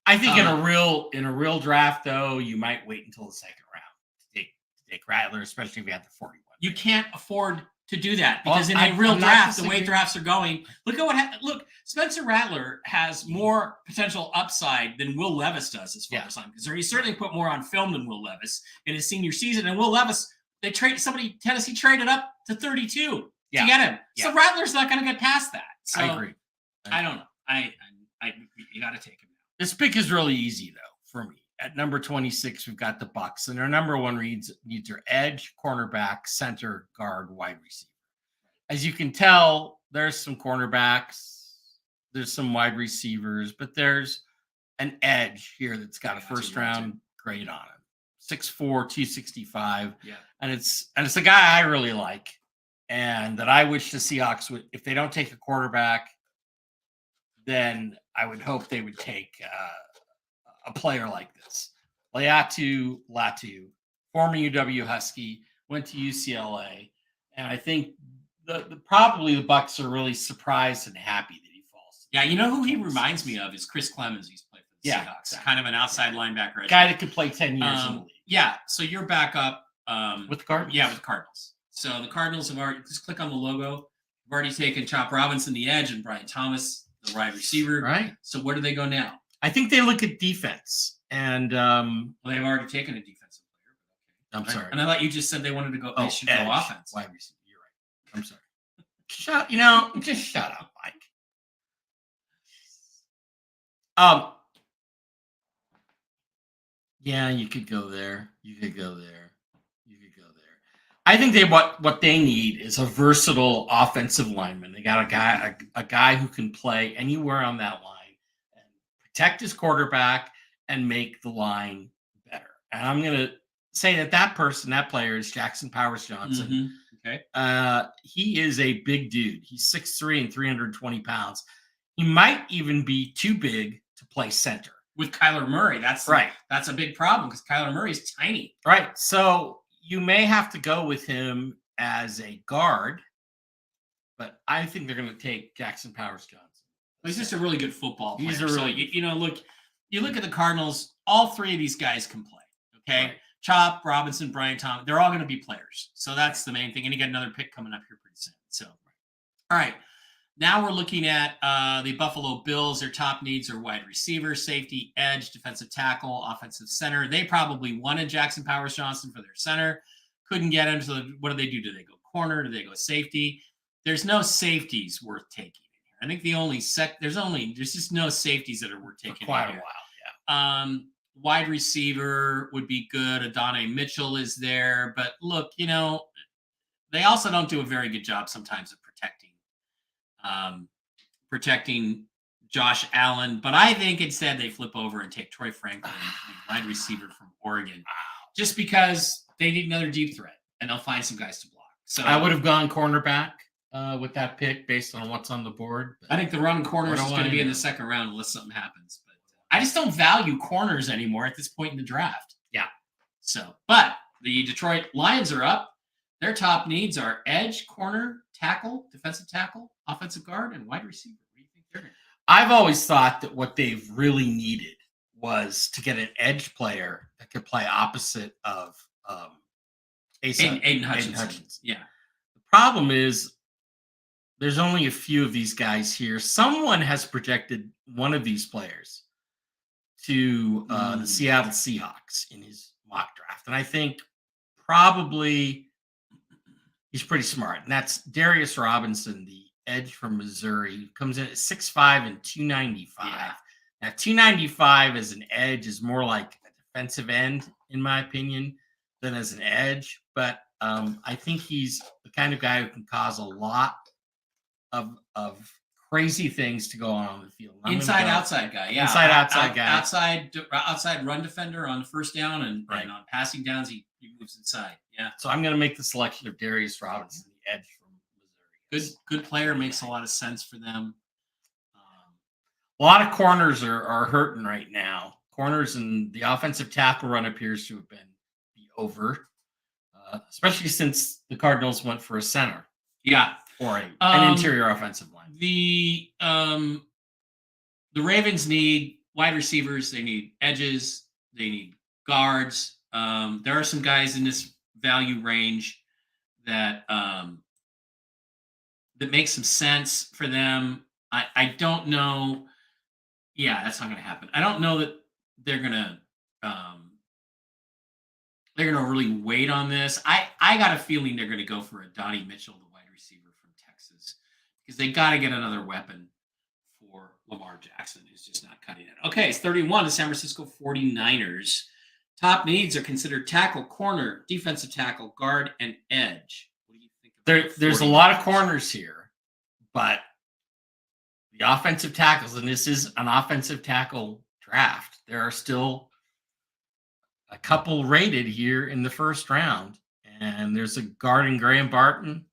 I think in a real draft, though, you might wait until the second round to take Rattler, especially if you have the 41. You can't afford to do that, because in a real draft, the way drafts are going, look at what Spencer Rattler has more potential upside than Will Levis does, as far as I'm concerned. He certainly put more on film than Will Levis in his senior season. And Will Levis, Tennessee traded up to 32 to get him. Yeah. So Rattler's not going to get past that. So I agree. I don't know. You got to take him now. This pick is really easy, though, for me. At number 26, we've got the Bucs, and their number 1 needs are edge, cornerback, center, guard, wide receiver. As you can tell, there's some cornerbacks, there's some wide receivers, but there's an edge here that's got a first-round grade on it. 6'4", 265. Yeah. And it's a guy I really like, and that I wish the Seahawks would, if they don't take a quarterback, then I would hope they would take a player like this. Latu, former UW Husky, went to UCLA, and I think probably the Bucs are really surprised and happy that he falls. Yeah, you know who he reminds me of is Chris Clemens. He's played for the Seahawks. Exactly. Kind of an outside linebacker. Guy that could play 10 years in the league. Yeah, so you're back up. With the Cardinals? Yeah, with the Cardinals. So the Cardinals have already, just click on the logo. We've already taken Chop Robinson, the edge, and Brian Thomas, the wide receiver. Right. So where do they go now? I think they look at defense. And well, they've already taken a defensive player. I'm sorry. And I thought you just said they wanted to go. They should go offense. Wide receiver. You're right. I'm sorry. Just shut up, Mike. Yeah, you could go there. You could go there. I think what they need is a versatile offensive lineman. They got a guy who can play anywhere on that line and protect his quarterback and make the line better. And I'm gonna say that player is Jackson Powers Johnson. Okay. He is a big dude. He's 6'3" and 320 pounds. He might even be too big to play center. With Kyler Murray, that's right. That's a big problem because Kyler Murray's tiny. Right. So you may have to go with him as a guard, but I think they're going to take Jackson Powers Johnson. He's just a really good football player. He's a really you look at the Cardinals. All three of these guys can play. Okay, right. Chop, Robinson, Brian Thomas. They're all going to be players. So that's the main thing. And you got another pick coming up here pretty soon. So, all right. Now we're looking at the Buffalo Bills. Their top needs are wide receiver, safety, edge, defensive tackle, offensive center. They probably wanted Jackson Powers Johnson for their center. Couldn't get him. So what do? Do they go corner? Do they go safety? There's no safeties worth taking. I think the only there's just no safeties that are worth taking. For quite a while, yeah. Wide receiver would be good. Adonai Mitchell is there. But look, they also don't do a very good job sometimes of protecting Josh Allen. But I think instead they flip over and take Troy Franklin, the wide receiver from Oregon, just because they need another deep threat and they'll find some guys to block. So I would have gone cornerback with that pick based on what's on the board. I think the run corners is going to be in the second round unless something happens. But I just don't value corners anymore at this point in the draft. Yeah. So, but the Detroit Lions are up. Their top needs are edge, corner, tackle, defensive tackle, offensive guard, and wide receiver. What do you think they're going to do? I've always thought that what they've really needed was to get an edge player that could play opposite of Aiden Hutchinson. Yeah. The problem is there's only a few of these guys here. Someone has projected one of these players to the Seattle Seahawks in his mock draft. And I think probably he's pretty smart. And that's Darius Robinson, the edge from Missouri, who comes in at 6'5" and 295. Yeah. Now, 295 as an edge is more like a defensive end, in my opinion, than as an edge. But I think he's the kind of guy who can cause a lot of crazy things to go on the field. Outside guy. Yeah. Outside guy. Outside run defender on the first down and on passing downs, he moves inside. Yeah. So I'm going to make the selection of Darius Robinson, the edge from Missouri. Good player, makes a lot of sense for them. A lot of corners are hurting right now. Corners and the offensive tackle run appears to have been over, especially since the Cardinals went for a center. Yeah. Or an interior offensive line. The Ravens need wide receivers. They need edges. They need guards. There are some guys in this value range that that make some sense for them. I don't know. Yeah, that's not going to happen. I don't know that they're going to really wait on this. I got a feeling they're going to go for Adonai Mitchell, the wide receiver from Texas, because they got to get another weapon for Lamar Jackson, who's just not cutting it. Okay, it's 31. The San Francisco 49ers. Top needs are considered tackle, corner, defensive tackle, guard, and edge. What do you think? There's a lot of corners here, but the offensive tackles, and this is an offensive tackle draft, there are still a couple rated here in the first round. And there's a guard in Graham Barton,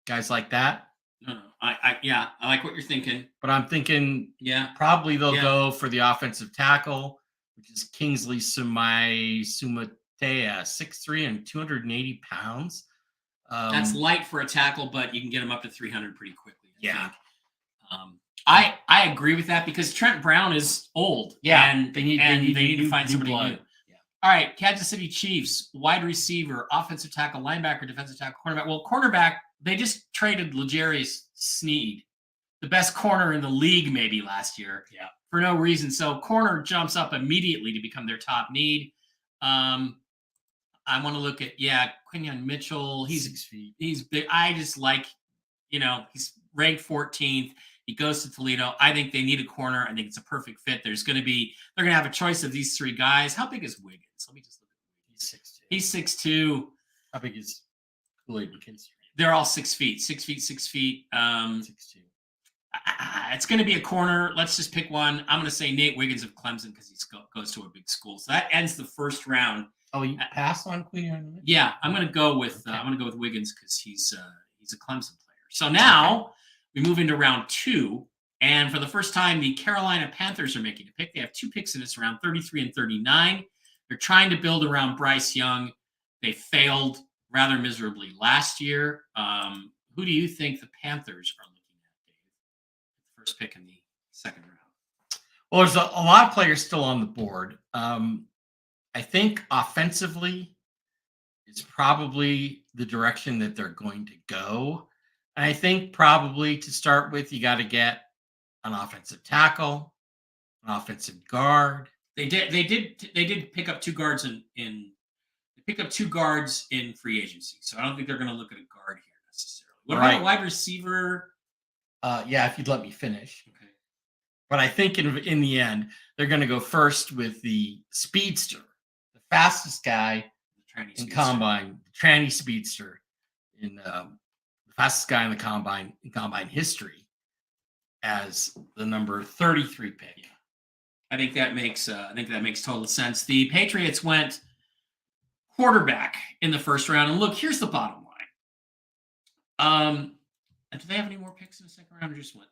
guys like that. No. I like what you're thinking. But I'm thinking, probably they'll go for the offensive tackle, which is Kingsley Sumatea, 6'3" and 280 pounds. That's light for a tackle, but you can get him up to 300 pretty quickly. I think. I agree with that because Trent Brown is old. Yeah, and they need to find somebody new. Yeah. All right, Kansas City Chiefs, wide receiver, offensive tackle, linebacker, defensive tackle, cornerback. Well, cornerback, they just traded L'Jarius Sneed, the best corner in the league maybe last year, for no reason. So corner jumps up immediately to become their top need. I I want to look at Quinion Mitchell. He's 6 feet. He's big. I just like, he's ranked 14th. He goes to Toledo. I think they need a corner. I think it's a perfect fit. They're going to have a choice of these three guys. How big is Wiggins? Let me just look at Wiggins. He's 6'2". How big is Kool-Aid McKinstry? They're all 6 feet. 6 feet, 6 feet. 6'2". It's going to be a corner. Let's just pick one. I'm going to say Nate Wiggins of Clemson because he goes to a big school. So that ends the first round. Oh, you passed on Queen? Yeah, I'm going to go with Wiggins because he's a Clemson player. So now we move into round 2, and for the first time, the Carolina Panthers are making a pick. They have 2 picks in this round, 33 and 39. They're trying to build around Bryce Young. They failed rather miserably last year. Who do you think the Panthers are looking at, Dave? First pick in the second round. Well, there's a lot of players still on the board. I think offensively is probably the direction that they're going to go. And I think probably to start with, you got to get an offensive tackle, an offensive guard. They did pick up 2 guards in free agency. So I don't think they're going to look at a guard here necessarily. What about a wide receiver? Yeah, if you'd let me finish. Okay. But I think in the end, they're going to go first with the speedster, the fastest guy in combine, the tranny speedster, the fastest guy in the combine history, as the number 33 pick. Yeah. I think that makes total sense. The Patriots went quarterback in the first round, and look, here's the bottom line. Do they have any more picks in the second round, or just one?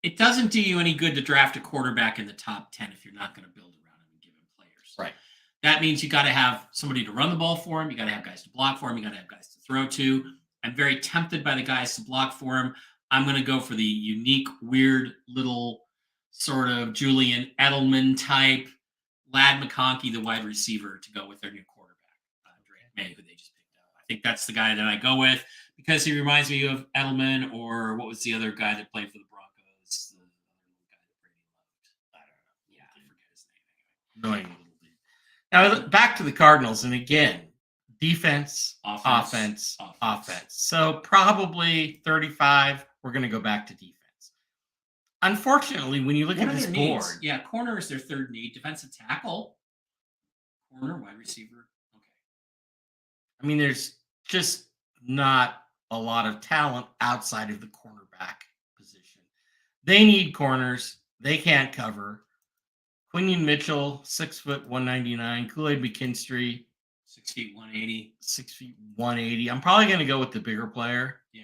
It doesn't do you any good to draft a quarterback in the top 10 if you're not going to build around him and give him players. Right. That means you got to have somebody to run the ball for him. You got to have guys to block for him. You got to have guys to throw to. I'm very tempted by the guys to block for him. I'm going to go for the unique, weird little sort of Julian Edelman type, Lad McConkey, the wide receiver, to go with their new quarterback, Drake May, who they just picked up. I think that's the guy that I go with because he reminds me of Edelman, or what was the other guy that played for the Broncos? The guy that Brady loved. I don't know. Yeah, I forget his name anyway. Now back to the Cardinals, and again, defense, offense. So probably 35. We're going to go back to defense. Unfortunately, when you look at this board, corner is their third need. Defensive tackle, corner, wide receiver. Okay. I mean, there's just not a lot of talent outside of the cornerback position. They need corners. They can't cover. Quinion Mitchell, 6 foot 199. Kool-Aid McKinstry, 6 feet 180. 6 feet 180. I'm probably going to go with the bigger player. Yeah.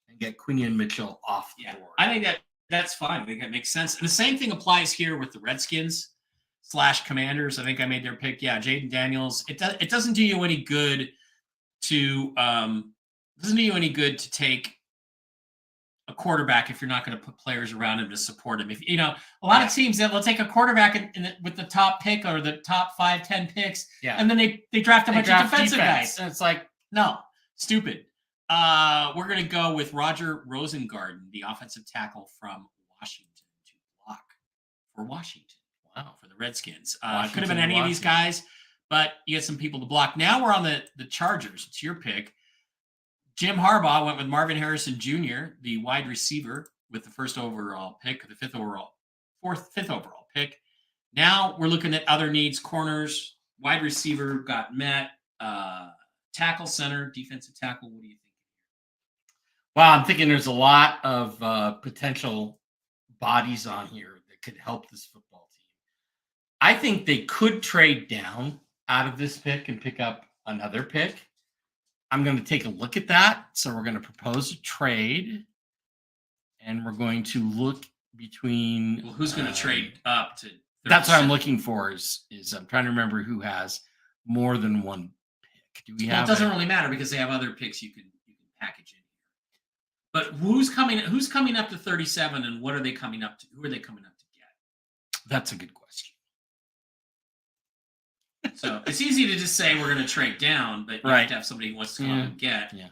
And get Quinion Mitchell off the board. I think that's fine. I think that makes sense. And the same thing applies here with the Redskins / Commanders. I think I made their pick. Yeah, Jaden Daniels. It doesn't do you any good to take a quarterback if you're not going to put players around him to support him. If a lot of teams that will take a quarterback with the top pick or the top 5-10 picks, and then they draft a bunch of defensive guys, and it's like, no, stupid. We're going to go with Roger Rosengarten, the offensive tackle from Washington, to block for Washington. Wow, for the Redskins. Could have been any of these guys, but you get some people to block. Now we're on the Chargers. It's your pick. Jim Harbaugh went with Marvin Harrison Jr., the wide receiver, with the fifth overall pick. Now we're looking at other needs. Corners, wide receiver got met. Tackle, center, defensive tackle. What do you think? Well, I'm thinking there's a lot of potential bodies on here that could help this football team. I think they could trade down out of this pick and pick up another pick. I'm going to take a look at that. So we're going to propose a trade, and we're going to look between. Well, who's going to trade up to? 37? That's what I'm looking for. Is I'm trying to remember who has more than one pick. Do we have? It doesn't really matter because they have other picks you can package in here. But who's coming up to 37, and what are they coming up to? Who are they coming up to get? That's a good question. So it's easy to just say we're going to trade down, but you have to have somebody who wants to come up and get. Yeah.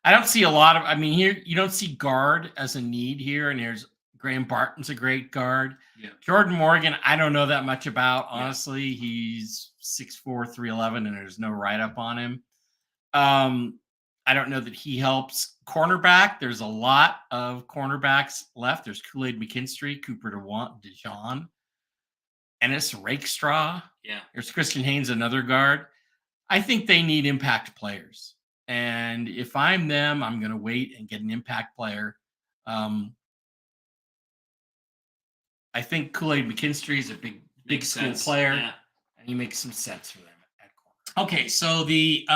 I don't see a lot of. I mean, here you don't see guard as a need here, and there's Graham Barton's a great guard. Yeah. Jordan Morgan, I don't know that much about. Honestly, he's 6'4", 311, and there's no write-up on him. I don't know that he helps. Cornerback, there's a lot of cornerbacks left. There's Kool-Aid McKinstry, Cooper DeJean, Ennis Rakestraw. Yeah. There's Christian Haynes, another guard. I think they need impact players. And if I'm them, I'm going to wait and get an impact player. I think Kool-Aid McKinstry is a big school player, and he makes some sense for them at corner. Okay, so the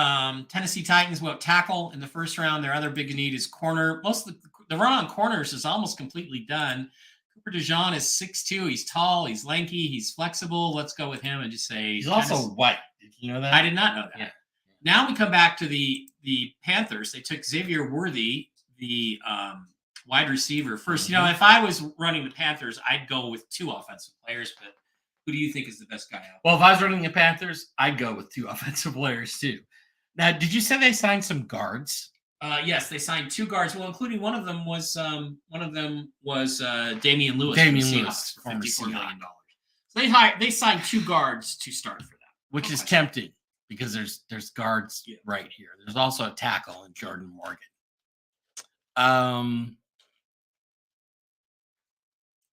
Tennessee Titans went tackle in the first round. Their other big need is corner. Most of the run on corners is almost completely done. Cooper DeJean is 6'2". He's tall. He's lanky. He's flexible. Let's go with him and just say he's also white. Did you know that? I did not know that. Yeah. Now we come back to the Panthers. They took Xavier Worthy, the wide receiver first. Mm-hmm. You know, if I was running the Panthers, I'd go with 2 offensive players. But who do you think is the best guy out? Well, if I was running the Panthers, I'd go with 2 offensive players too. Now, did you say they signed some guards? Yes, they signed 2 guards. Well, including one of them was Damian Lewis. Damian from the Lewis, Seahawks for $54 million. So they signed 2 guards to start for them, which is tempting because there's guards right here. There's also a tackle in Jordan Morgan.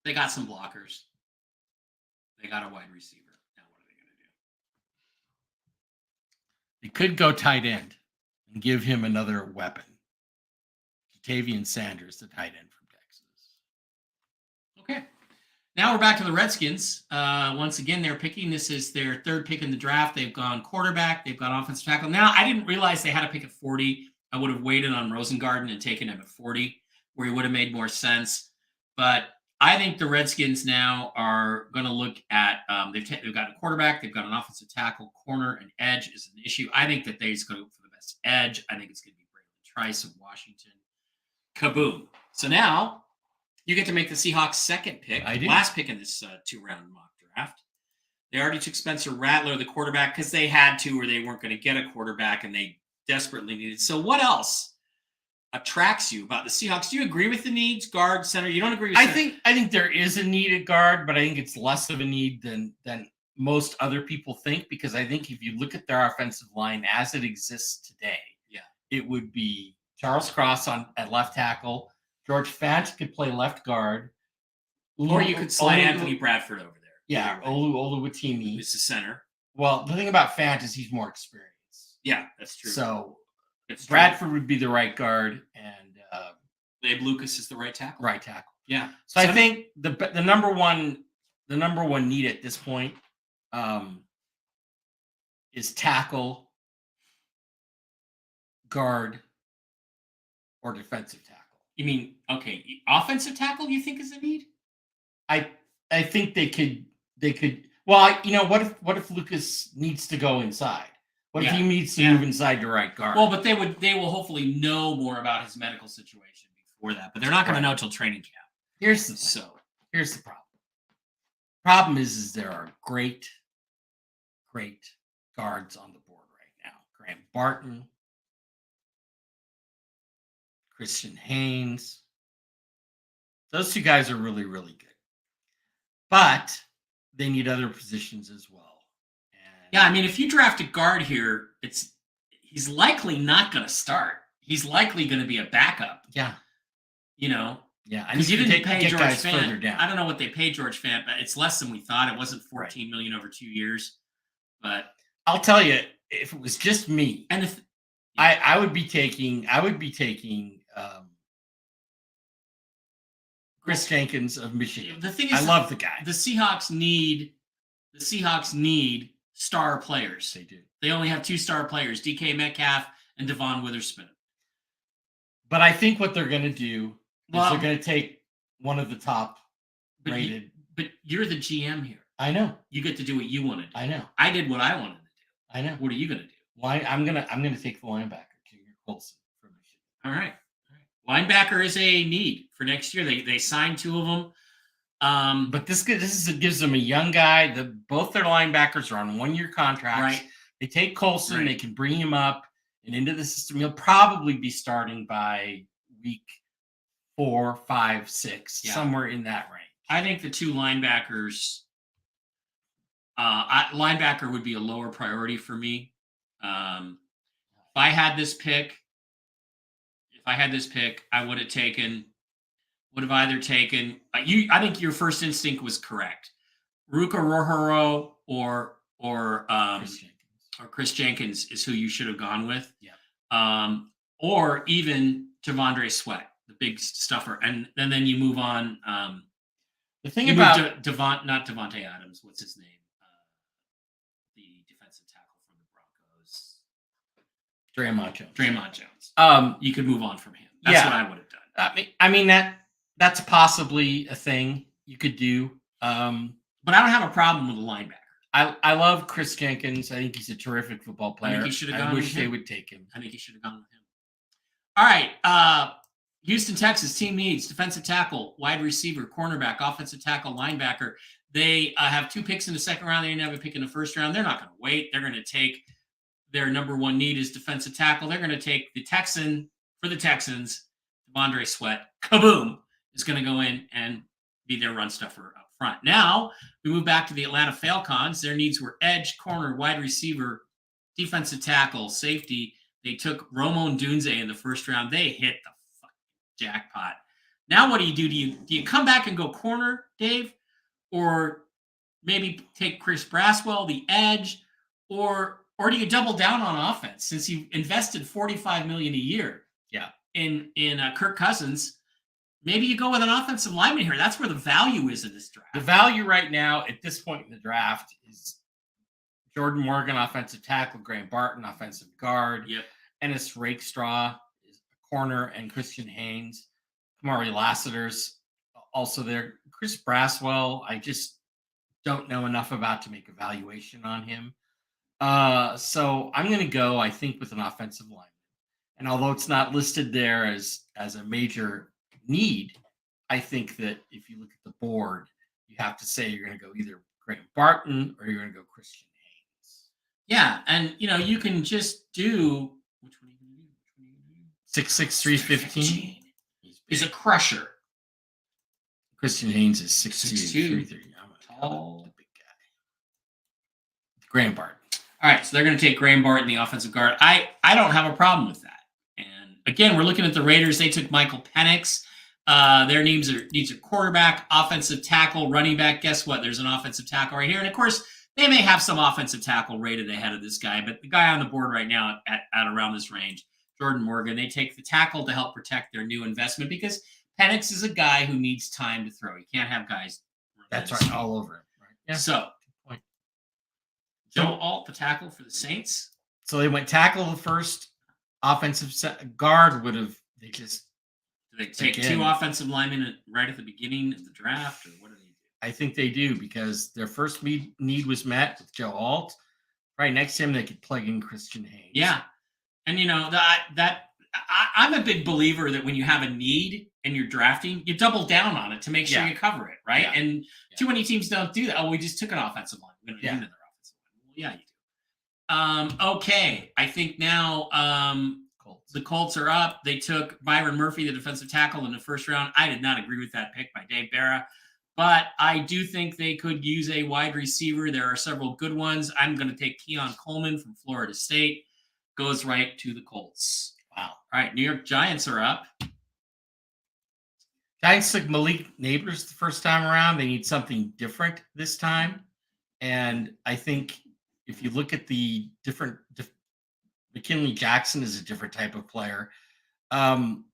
They got some blockers. They got a wide receiver. Now what are they going to do? They could go tight end and give him another weapon. Jatavian Sanders, the tight end from Texas. Okay. Now we're back to the Redskins. Once again, they're picking. This is their 3rd pick in the draft. They've gone quarterback. They've gone offensive tackle. Now, I didn't realize they had to pick at 40. I would have waited on Rosengarten and taken him at 40, where he would have made more sense. But I think the Redskins now are going to look at they've got a quarterback, they've got an offensive tackle, corner, and edge is an issue. I think that they're just going to go for the best edge. I think it's going to be Braylon Trice of Washington. Kaboom. So now you get to make the Seahawks' 2nd pick, last pick in this 2-round mock draft. They already took Spencer Rattler, the quarterback, because they had to, or they weren't going to get a quarterback, and they desperately needed. So what else attracts you about the Seahawks? Do you agree with the needs, guard, center? You don't agree with center? I think there is a need at guard, but I think it's less of a need than most other people think, because I think if you look at their offensive line as it exists today, it would be Charles Cross at left tackle, George Fant could play left guard, or you could slide Anthony Bradford over there. Yeah, Oluwatimi. This is center. Well, the thing about Fant is he's more experienced. Yeah, that's true. So Bradford would be the right guard, and Abe Lucas is the right tackle. Right tackle. Yeah. So I think the number one need at this point is tackle, guard, or defensive tackle. You mean offensive tackle? You think is a need? I think they could. Well, what if Lucas needs to go inside? What if he needs to move inside to right guard? Well, but they will hopefully know more about his medical situation before that. But they're not going to know till training camp. Here's the problem. Problem is there are great guards on the board right now. Graham Barton, Christian Haynes. Those 2 guys are really, really good. But they need other positions as well. Yeah, I mean, if you draft a guard here, he's likely not going to start. He's likely going to be a backup. Yeah. Yeah, because you didn't pay George Fant. Down. I don't know what they paid George Fant, but it's less than we thought. It wasn't $14 million over 2 years. But I'll tell you, if it was just me, and I would be taking Chris Jenkins of Michigan. The thing is, I love the guy. The Seahawks need star players. They do. They only have 2 star players, DK Metcalf and Devon Witherspoon. But I think what they're going to do is they're going to take one of the top rated. But you're the GM here. I know. You get to do what you want to do. I know. I did what I wanted to do. I know. What are you going to do? Why? I'm gonna take the linebacker, Junior Colson from Michigan. All right. Linebacker is a need for next year. They signed 2 of them. But this gives them a young guy. Both their linebackers are on 1-year contracts. Right. They take Colson, they can bring him up and into the system. He'll probably be starting by week 4, 5, 6, somewhere in that range. I think the 2 linebackers Linebacker would be a lower priority for me. If I had this pick, I would have taken. Would have either taken you. I think your first instinct was correct. Ruka Rohoro or Chris Jenkins is who you should have gone with. Yeah. Or even Devondre Sweat, the big stuffer, and then you move on. The thing you about not Devontae Adams. What's his name? The defensive tackle from the Broncos. Draymond Jones. You could move on from him. That's what I would have done. I mean that's possibly a thing you could do. But I don't have a problem with a linebacker. I love Chris Jenkins. I think he's a terrific football player. I think he should have gone. I wish they would take him. I think he should have gone with him. All right. Houston, Texas team needs defensive tackle, wide receiver, cornerback, offensive tackle, linebacker. They have 2 picks in the second round. They didn't have a pick in the first round. They're not going to wait. They're going to take their number 1 need is defensive tackle. They're going to take the Texan for the Texans. Devondre Sweat, kaboom, is going to go in and be their run stuffer up front. Now we move back to the Atlanta Falcons. Their needs were edge, corner, wide receiver, defensive tackle, safety. They took Ramon Dunze in the first round. They hit the fucking jackpot. Now what do? Do you come back and go corner, Dave, or maybe take Chris Braswell, the edge, or do you double down on offense since you invested $45 million a year? Yeah. In Kirk Cousins. Maybe you go with an offensive lineman here. That's where the value is in this draft. The value right now at this point in the draft is Jordan Morgan, offensive tackle, Graham Barton, offensive guard. Yep. Ennis Rakestraw is a corner, and Christian Haynes. Kamari Lassiter's also there. Chris Braswell, I just don't know enough about to make a valuation on him. So I'm going to go, I think, with an offensive lineman. And although it's not listed there as a major need, I think that if you look at the board, you have to say you're going to go either Graham Barton or you're going to go Christian Haynes. Yeah, and you can just do which one are you going to do? 6'6", 315. He's a crusher. Christian Haynes is 6'2", 330. Tall, the big guy. Graham Barton. All right, so they're going to take Graham Barton, the offensive guard. I don't have a problem with that. And again, we're looking at the Raiders. They took Michael Penix. Their needs are quarterback, offensive tackle, running back. Guess what? There's an offensive tackle right here. And of course, they may have some offensive tackle rated ahead of this guy, but the guy on the board right now at around this range, Jordan Morgan, they take the tackle to help protect their new investment because Penix is a guy who needs time to throw. You can't have guys. That's right, all over it. Right. Yeah. So, Joe Alt, the tackle for the Saints. So they went tackle the first, offensive guard would have. They just. Do they take 2 offensive linemen right at the beginning of the draft, or what do they do? I think they do because their first need was met with Joe Alt. Right next to him, they could plug in Christian Haynes. Yeah, and I'm a big believer that when you have a need and you're drafting, you double down on it to make sure you cover it, right? Yeah. And too many teams don't do that. Oh, we just took an offensive line. We're going to do another offensive line. Well, yeah, you do. Okay, I think now the Colts are up. They took Byron Murphy, the defensive tackle, in the first round. I did not agree with that pick by Dave Barra, but I do think they could use a wide receiver. There are several good ones. I'm going to take Keon Coleman from Florida State. Goes right to the Colts. Wow. All right, New York Giants are up. Giants took Malik Neighbors the first time around. They need something different this time. And I think if you look at the different McKinley Jackson is a different type of player. The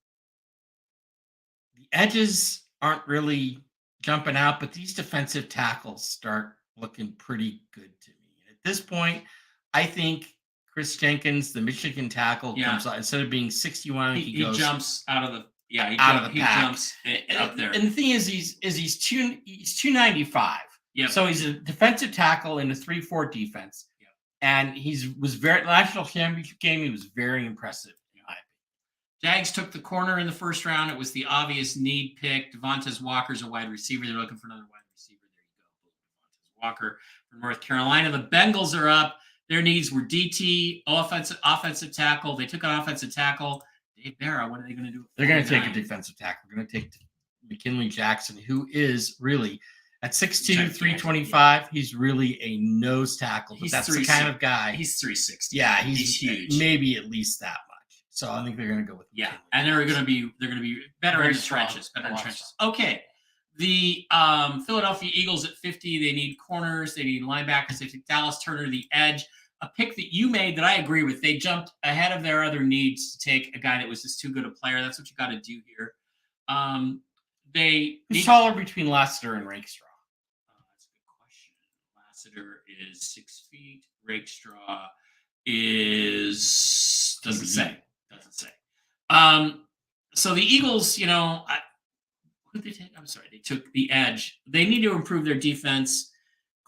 edges aren't really jumping out, but these defensive tackles start looking pretty good to me. And at this point, I think Chris Jenkins, the Michigan tackle, comes out instead of being 61. He jumps out of the he jumps up there. And the thing is, he's 295. Yeah. So he's a defensive tackle in a 3-4 defense. And was very national championship game. He was very impressive. Jags took the corner in the first round. It was the obvious need pick. Devontae Walker's a wide receiver. They're looking for another wide receiver. There you go. Devontae Walker from North Carolina. The Bengals are up. Their needs were DT, offensive tackle. They took an offensive tackle. Dave Barra, what are they going to do? They're going to take a defensive tackle. They're going to take McKinley Jackson, who is really At 6'2", Gigantic, 325, he's really a nose tackle. But He's that's the kind of guy. He's 360. Yeah, he's huge. Maybe at least that much. So I think they're going to go with and they're going to be better Very in the strong. trenches. Better in the trenches. Okay. The Philadelphia Eagles at 50, they need corners, they need linebackers. They take Dallas Turner, the edge. A pick that you made that I agree with. They jumped ahead of their other needs to take a guy that was just too good a player. That's what you got to do here. Who's taller between Lassiter and Rakestraw? That's a good question. Lassiter is 6 feet. Rakestraw is doesn't say. So the Eagles, who did they take? I'm sorry, they took the edge. They need to improve their defense.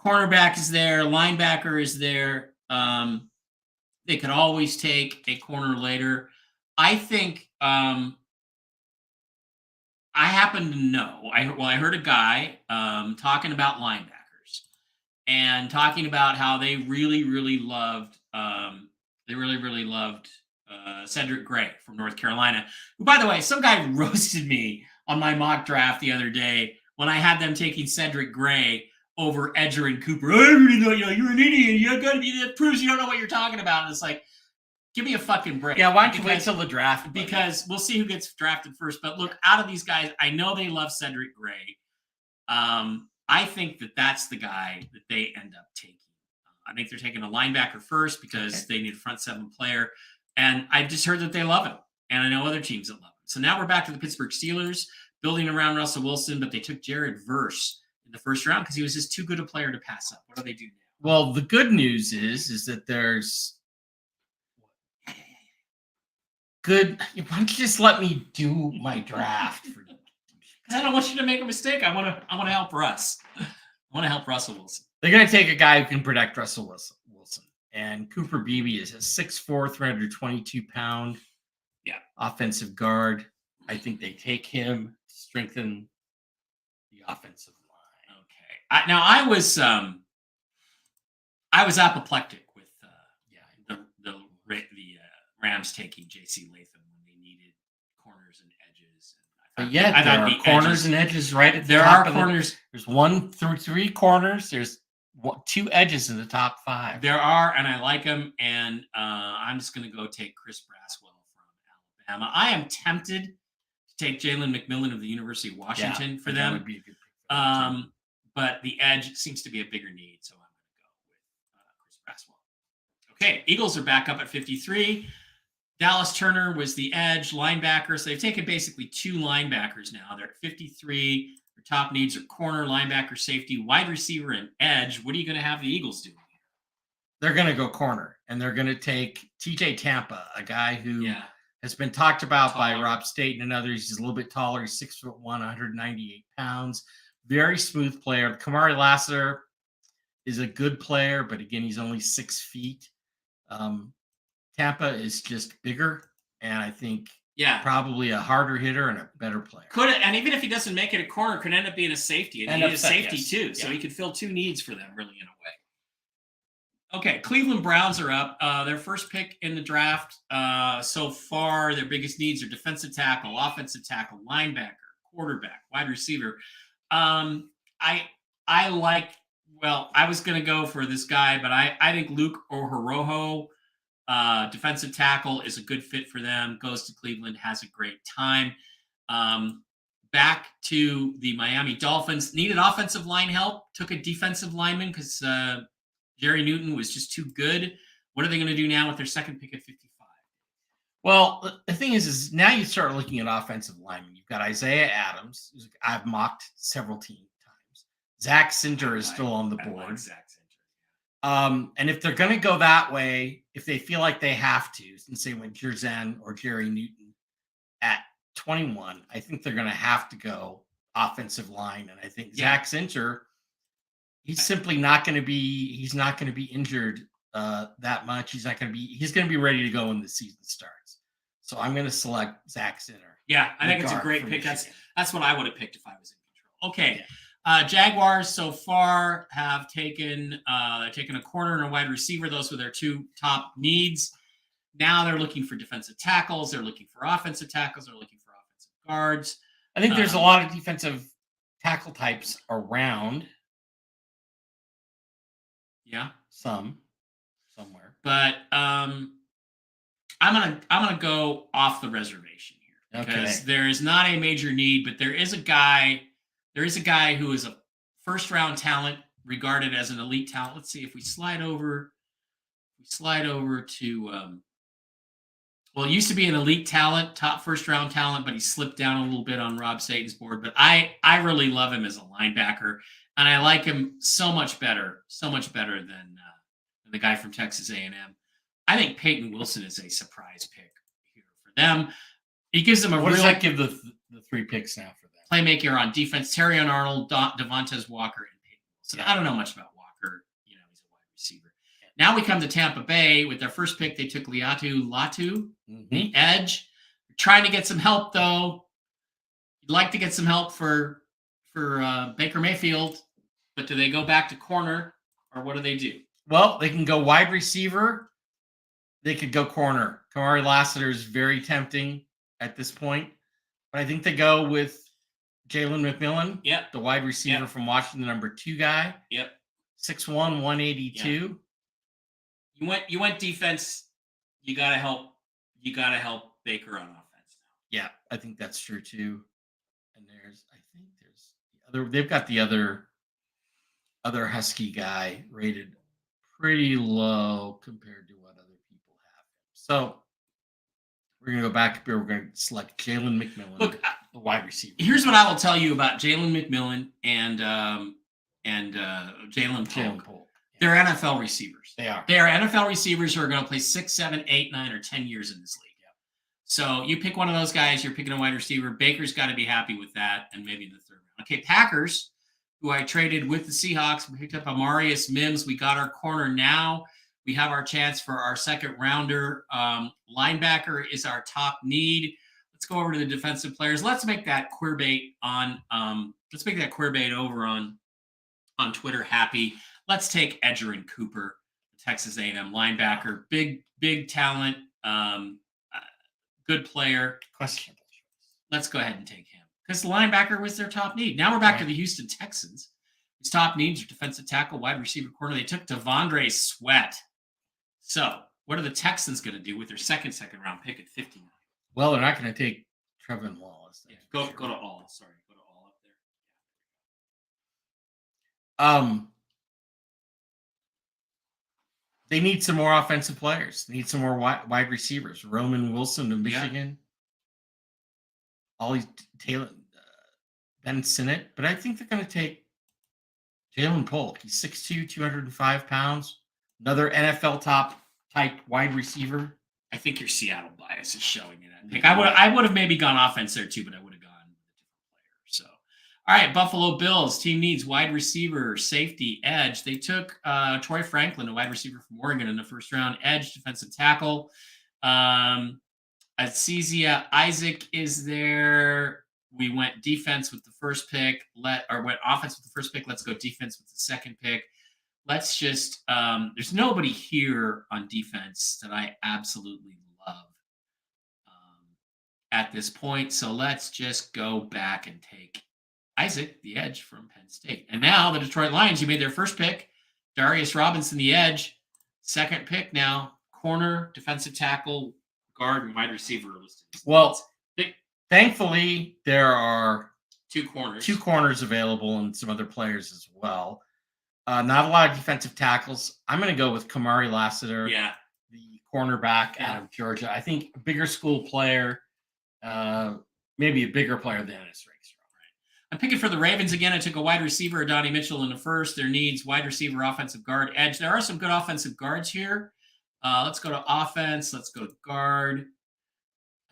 Cornerback is there. Linebacker is there. They could always take a corner later. I think. I happen to know. I heard a guy talking about linebackers and talking about how they really, really loved. Cedric Gray from North Carolina, who, by the way, some guy roasted me on my mock draft the other day when I had them taking Cedric Gray over Edger and Cooper. I really know, you're an idiot. You got to be. That proves you don't know what you're talking about. And it's like, give me a fucking break. Yeah, why don't you wait till the draft? Buddy? Because we'll see who gets drafted first. But look, out of these guys, I know they love Cedric Gray. I think that's the guy that they end up taking. I think they're taking a linebacker first because they need a front seven player. And I just heard that they love him. And I know other teams that love him. So now we're back to the Pittsburgh Steelers building around Russell Wilson, but they took Jared Verse in the first round because he was just too good a player to pass up. What do they do now? Well, the good news is that there's good. Why don't you just let me do my draft for you? Because I don't want you to make a mistake. I want to help Russ. I want to help Russell Wilson. They're going to take a guy who can protect Russell Wilson. And Cooper Beebe is a 6'4", 322-pound offensive guard. I think they take him to strengthen the offensive line. Okay. Now I was apoplectic with the Rams taking J.C. Latham when they needed corners and edges. But there are corners and edges right at the top. There are corners. There's 1 through 3 corners. There's 2 edges in the top 5. There are, and I like them. And I'm just going to go take Chris Braswell from Alabama. I am tempted to take Jalen McMillan of the University of Washington for them. That would be a good pick. But the edge seems to be a bigger need, so I'm going to go with Chris Braswell. Okay, Eagles are back up at 53. Dallas Turner was the edge linebacker. So they've taken basically 2 linebackers now. They're at 53. Their top needs are corner, linebacker, safety, wide receiver, and edge. What are you going to have the Eagles do? They're going to go corner, and they're going to take TJ Tampa, a guy who has been talked about by Rob Staten and others. He's a little bit taller. He's 6'1", 198 pounds. Very smooth player. Kamari Lassiter is a good player, but again, he's only 6 feet. Tampa is just bigger, and I think probably a harder hitter and a better player. And even if he doesn't make it a corner, could end up being a safety. And he needs a safety too, so he could fill 2 needs for them, really, in a way. Okay, Cleveland Browns are up. Their first pick in the draft so far. Their biggest needs are defensive tackle, offensive tackle, linebacker, quarterback, wide receiver. I was going to go for this guy, but I think Luke Ohoroho, defensive tackle, is a good fit for them. Goes to Cleveland, has a great time. Back to the Miami Dolphins. Needed offensive line help. Took a defensive lineman because Jerry Newton was just too good. What are they going to do now with their second pick at 55? Well, the thing is now you start looking at offensive linemen. You've got Isaiah Adams, who I've mocked several times. Zach Sinter is still on the board. Zach Sinter. And if they're going to go that way, if they feel like they have to, since they went Jerzen or Jerry Newton at 21, I think they're going to have to go offensive line. And I think Zach Sinter, he's simply not going to be. He's not going to be injured that much. He's going to be ready to go when the season starts. So I'm going to select Zach Sinter. Yeah, I think it's a great pick. That's what I would have picked if I was in control. Okay. Jaguars so far have taken a corner and a wide receiver. Those were their 2 top needs. Now they're looking for defensive tackles. They're looking for offensive tackles. They're looking for offensive guards. I think there's a lot of defensive tackle types around. Yeah. Somewhere. But I'm gonna go off the reservation here because there is not a major need, but there is a guy who is a first round talent, regarded as an elite talent. Let's see if we slide over to well, it used to be an elite talent, top first round talent, but he slipped down a little bit on Rob Satan's board. But I really love him as a linebacker, and I like him so much better than the guy from Texas A&M. I think Peyton Wilson is a surprise pick here for them. He gives them a what does that give the 3 picks now for them? Playmaker on defense: Terrion Arnold, Devontae Walker, and Peyton Wilson. I don't know much about Walker. He's a wide receiver. Now we come to Tampa Bay. With their first pick, they took Latu, the edge. They're trying to get some help, though. You'd like to get some help for Baker Mayfield, but do they go back to corner, or what do they do? Well, they can go wide receiver. They could go corner. Kamari Lassiter is very tempting at this point, but I think they go with Jalen McMillan, the wide receiver from Washington, the number 2 guy. 6'1", 182. You went defense. You gotta help Baker on offense now. Yeah, I think that's true too. And there's the other. They've got the other Husky guy rated pretty low compared to what other people have. So we're gonna go back here. We're gonna select Jalen McMillan. Look, the wide receiver. Here's what I will tell you about Jalen McMillan and Jalen Polk. They're NFL receivers. They are. They are NFL receivers who are going to play 6, 7, 8, 9, or 10 years in this league. So you pick one of those guys, you're picking a wide receiver. Baker's got to be happy with that, and maybe in the 3rd round. Okay, Packers, who I traded with the Seahawks. We picked up Amarius Mims. We got our corner now. We have our chance for our 2nd rounder. Linebacker is our top need. Let's go over to the defensive players. Let's make that queerbait over on Twitter happy. Let's take Edgerrin Cooper, Texas A&M linebacker, big talent, good player. Questionable. Let's go ahead and take him because the linebacker was their top need. Now we're back to the Houston Texans. His top needs are defensive tackle, wide receiver, corner. They took Devondre Sweat. So what are the Texans going to do with their second round pick at 59? Well, they're not going to take Trevin Wallace. Go to all. Sorry, go to all up there. They need some more offensive players. They need some more wide receivers. Roman Wilson of Michigan. Ollie Taylor, Ben Sinnott. But I think they're going to take Jalen Polk. He's 6'2", 205 pounds. Another NFL top type wide receiver. I think your Seattle bias is showing it. I would have maybe gone offense there too, but I would have gone with a different player. So, all right, Buffalo Bills team needs wide receiver, safety, edge. They took Troy Franklin, a wide receiver from Oregon, in the 1st round. Edge, defensive tackle. Aziza Isaac is there. We went defense with the 1st pick. Went offense with the 1st pick. Let's go defense with the 2nd pick. Let's just there's nobody here on defense that I absolutely love at this point. So let's just go back and take Isaac, the edge from Penn State. And now the Detroit Lions, you made their 1st pick. Darius Robinson, the edge. 2nd pick now. Corner, defensive tackle, guard, and wide receiver are listed. Well, thankfully, there are 2 corners. 2 corners available and some other players as well. Not a lot of defensive tackles. I'm going to go with Kamari Lassiter, the cornerback out of Georgia. I think a bigger school player, maybe a bigger player than Ennis Rakestraw. I'm picking for the Ravens again. I took a wide receiver, Donnie Mitchell, in the 1st. Their needs: wide receiver, offensive guard, edge. There are some good offensive guards here. Let's go to offense. Let's go to guard.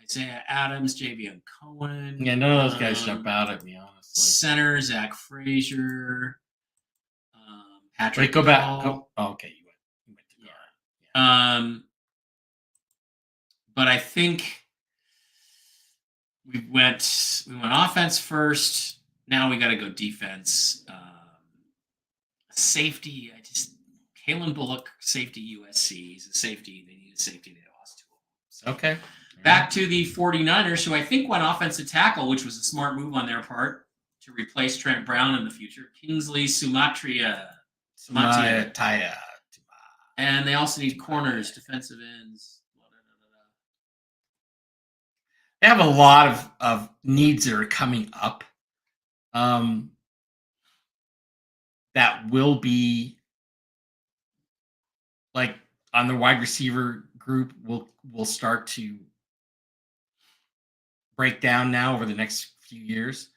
Isaiah Adams, Javion Cohen. Yeah, none of those guys jump out at me, honestly. Center, Zach Frazier. Patrick. Wait, go back. Okay, you went to guard. Yeah. But I think we went offense first. Now we got to go defense. Safety. Kalen Bullock, safety, USC. He's a safety. They need a safety. They lost 2 of them. Okay. Back to the 49ers, who I think went offensive tackle, which was a smart move on their part. to replace Trent Brown in the future. Kingsley Sumatria. Taya. And they also need corners, defensive ends. They have a lot of needs that are coming up. That will be like on the wide receiver group will start to break down now over the next few years.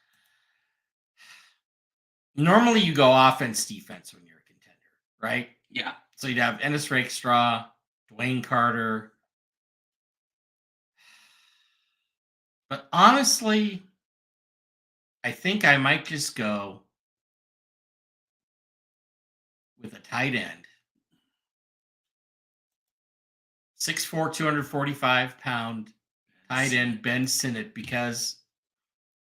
Normally you go offense, defense when you're a contender, right? Yeah. So you'd have Ennis Rakestraw, Dwayne Carter. But honestly, I think I might just go with a tight end. 6'4", 245-pound tight end Ben Sinnott, because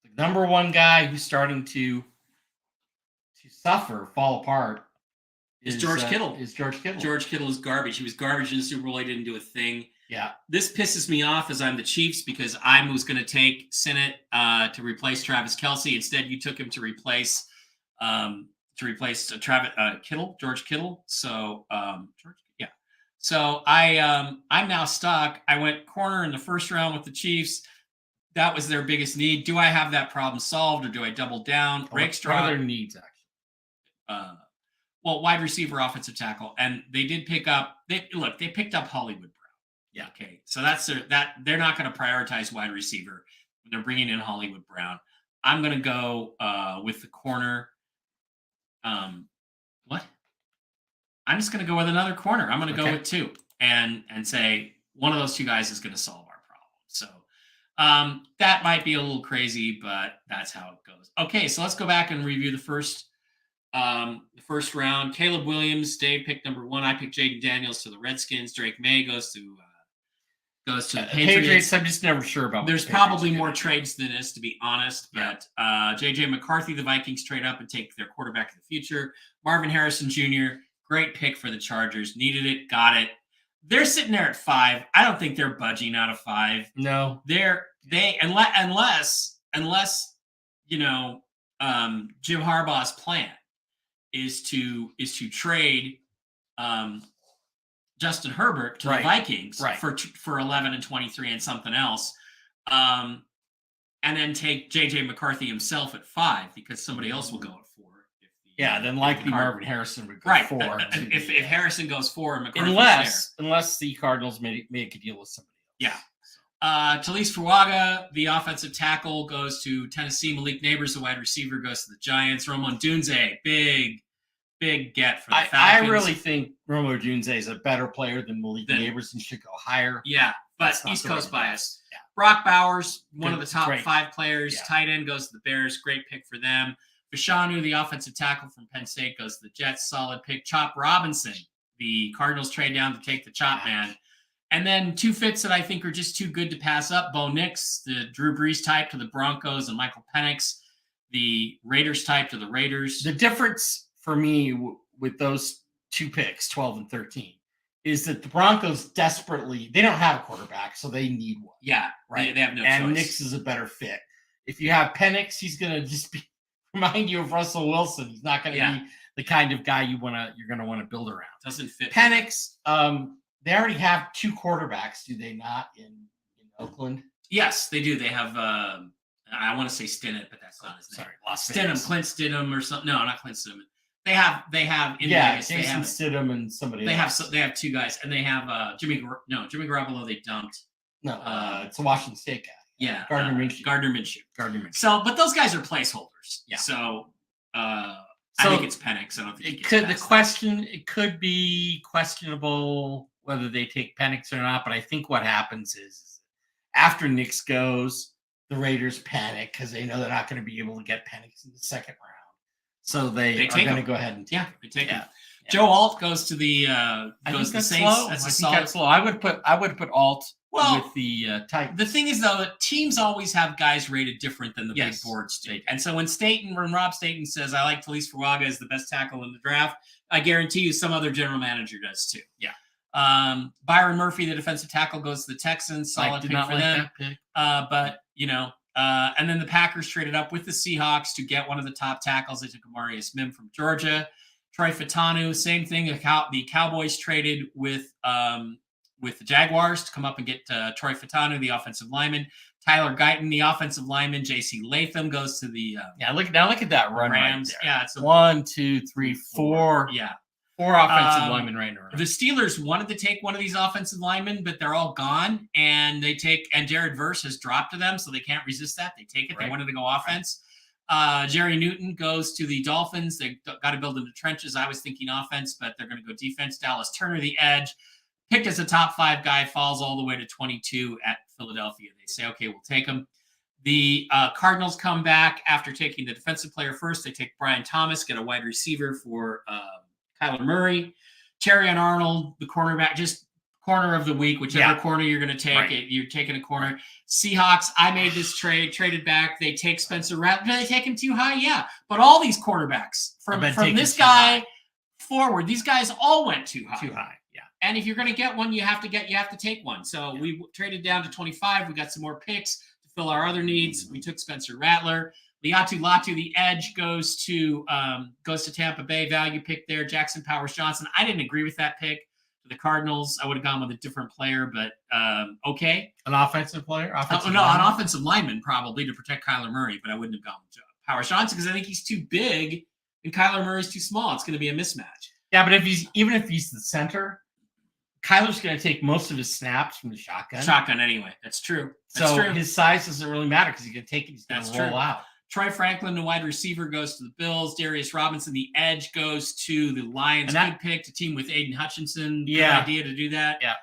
the number one guy who's starting to suffer, fall apart, is George Kittle. George Kittle is garbage. He was garbage in the Super Bowl. He didn't do a thing. Yeah. This pisses me off as I'm the Chiefs because I was going to take Sinnott to replace Travis Kelce. Instead, you took him to replace George Kittle. So So I'm now stuck. I went corner in the first round with the Chiefs. That was their biggest need. Do I have that problem solved, or do I double down? Rakestraw. What are their needs actually? Well, wide receiver, offensive tackle, and they did pick up. They picked up Hollywood Brown. Yeah. Okay. So they're not going to prioritize wide receiver when they're bringing in Hollywood Brown. I'm going to go with the corner. What? I'm just going to go with another corner. I'm going to go with two and say one of those two guys is going to solve our problem. So that might be a little crazy, but that's how it goes. Okay, so let's go back and review the first round. Caleb Williams, Dave picked number 1. I picked Jaden Daniels to the Redskins. Drake May goes to the Patriots. I'm just never sure about. There's probably more trades than this, to be honest. But J.J. McCarthy, the Vikings trade up and take their quarterback of the future. Marvin Harrison Jr., great pick for the Chargers. Needed it, got it. They're sitting there at 5. I don't think they're budging out of 5. No, unless Jim Harbaugh's plan is to trade Justin Herbert to the Vikings for 11 and 23 and something else, and then take J.J. McCarthy himself at 5 because somebody else will go at 4. Then likely Marvin Harrison would go 4. If Harrison goes 4, McCarthy's unless the Cardinals make a deal with somebody else. Yeah. Talise Fuaga, the offensive tackle, goes to Tennessee. Malik Neighbors, the wide receiver, goes to the Giants. Romo Dunze, big get for the Falcons. I really think Romo Dunze is a better player than Malik Neighbors and should go higher. Yeah, but East Coast bias. Yeah. Brock Bowers, one of the top 5 players. Yeah. Tight end goes to the Bears. Great pick for them. Fashanu, the offensive tackle from Penn State, goes to the Jets. Solid pick. Chop Robinson, the Cardinals trade down to take the Chop man. And then 2 fits that I think are just too good to pass up. Bo Nix, the Drew Brees type, to the Broncos, and Michael Penix, the Raiders type, to the Raiders. The difference for me with those 2 picks, 12 and 13, is that the Broncos desperately, they don't have a quarterback, so they need one. Yeah, right. They have no choice. And Nix is a better fit. If you have Penix, he's going to just remind you of Russell Wilson. He's not going to be the kind of guy you're going to want to build around. Doesn't fit. Penix, they already have 2 quarterbacks, do they not, in Oakland? Yes, they do. They have, I want to say Stinnett, but that's not his name. Sorry, Clint Stidham or something. No, not Clint Stidham. They have in Vegas, Jason Stidham and somebody else. They have 2 guys, and they have Jimmy Garoppolo. They dumped. No, it's a Washington State guy. Yeah, Gardner Minshew. Gardner Minshew. So, but those guys are placeholders. Yeah. So, I think it's Penix. I don't think it could be questionable whether they take Penix or not. But I think what happens is after Nix goes, the Raiders panic because they know they're not going to be able to get Penix in the second round. So they are going to go ahead and take him. They take him. Joe Alt goes to the Saints. Slow. That's slow. I would put Alt with the Titans. The thing is, though, that teams always have guys rated different than the big boards do. And so when Rob Staten says, I like Talise Fuaga as the best tackle in the draft, I guarantee you some other general manager does too. Yeah. Byron Murphy, the defensive tackle, goes to the Texans. Solid pick for them. But, And then the Packers traded up with the Seahawks to get one of the top tackles. They took Amarius Mim from Georgia. Troy Fatanu, same thing. The Cowboys traded with the Jaguars to come up and get Troy Fatanu, the offensive lineman. Tyler Guyton, the offensive lineman. J.C. Latham goes to the look at that run Rams. Right there. Yeah, it's 1, 2, 3, 4. Yeah. 4 offensive linemen right in a row. The Steelers wanted to take one of these offensive linemen, but they're all gone. And Jared Verse has dropped to them, so they can't resist that. They take it. Right. They wanted to go offense. Jerry Newton goes to the Dolphins. They got to build in the trenches. I was thinking offense, but they're going to go defense. Dallas Turner, the edge, picked as a top 5 guy, falls all the way to 22 at Philadelphia. They say, okay, we'll take him. The Cardinals come back after taking the defensive player first. They take Brian Thomas, get a wide receiver for Kyler Murray. Terrion Arnold, the cornerback, just corner of the week, whichever corner you're going to take. Right. You're taking a corner. Seahawks, I made this traded back. They take Spencer Rattler. Did they take him too high? Yeah. But all these quarterbacks from this guy forward, these guys all went too high. Too high, yeah. And if you're going to get one, you have to take one. So we traded down to 25. We got some more picks to fill our other needs. We took Spencer Rattler. Liatu Latu, the edge, goes to Tampa Bay. Value pick there. Jackson Powers Johnson. I didn't agree with that pick. For the Cardinals, I would have gone with a different player, but okay. An offensive player? An offensive lineman probably to protect Kyler Murray, but I wouldn't have gone with Powers Johnson because I think he's too big and Kyler Murray's too small. It's going to be a mismatch. Yeah, but even if he's the center, Kyler's going to take most of his snaps from the shotgun. Shotgun anyway. That's true. His size doesn't really matter because he's going to take it. He's going to roll out. Troy Franklin, the wide receiver, goes to the Bills. Darius Robinson, the edge, goes to the Lions. Good pick to team with Aiden Hutchinson. Good idea to do that. Yeah.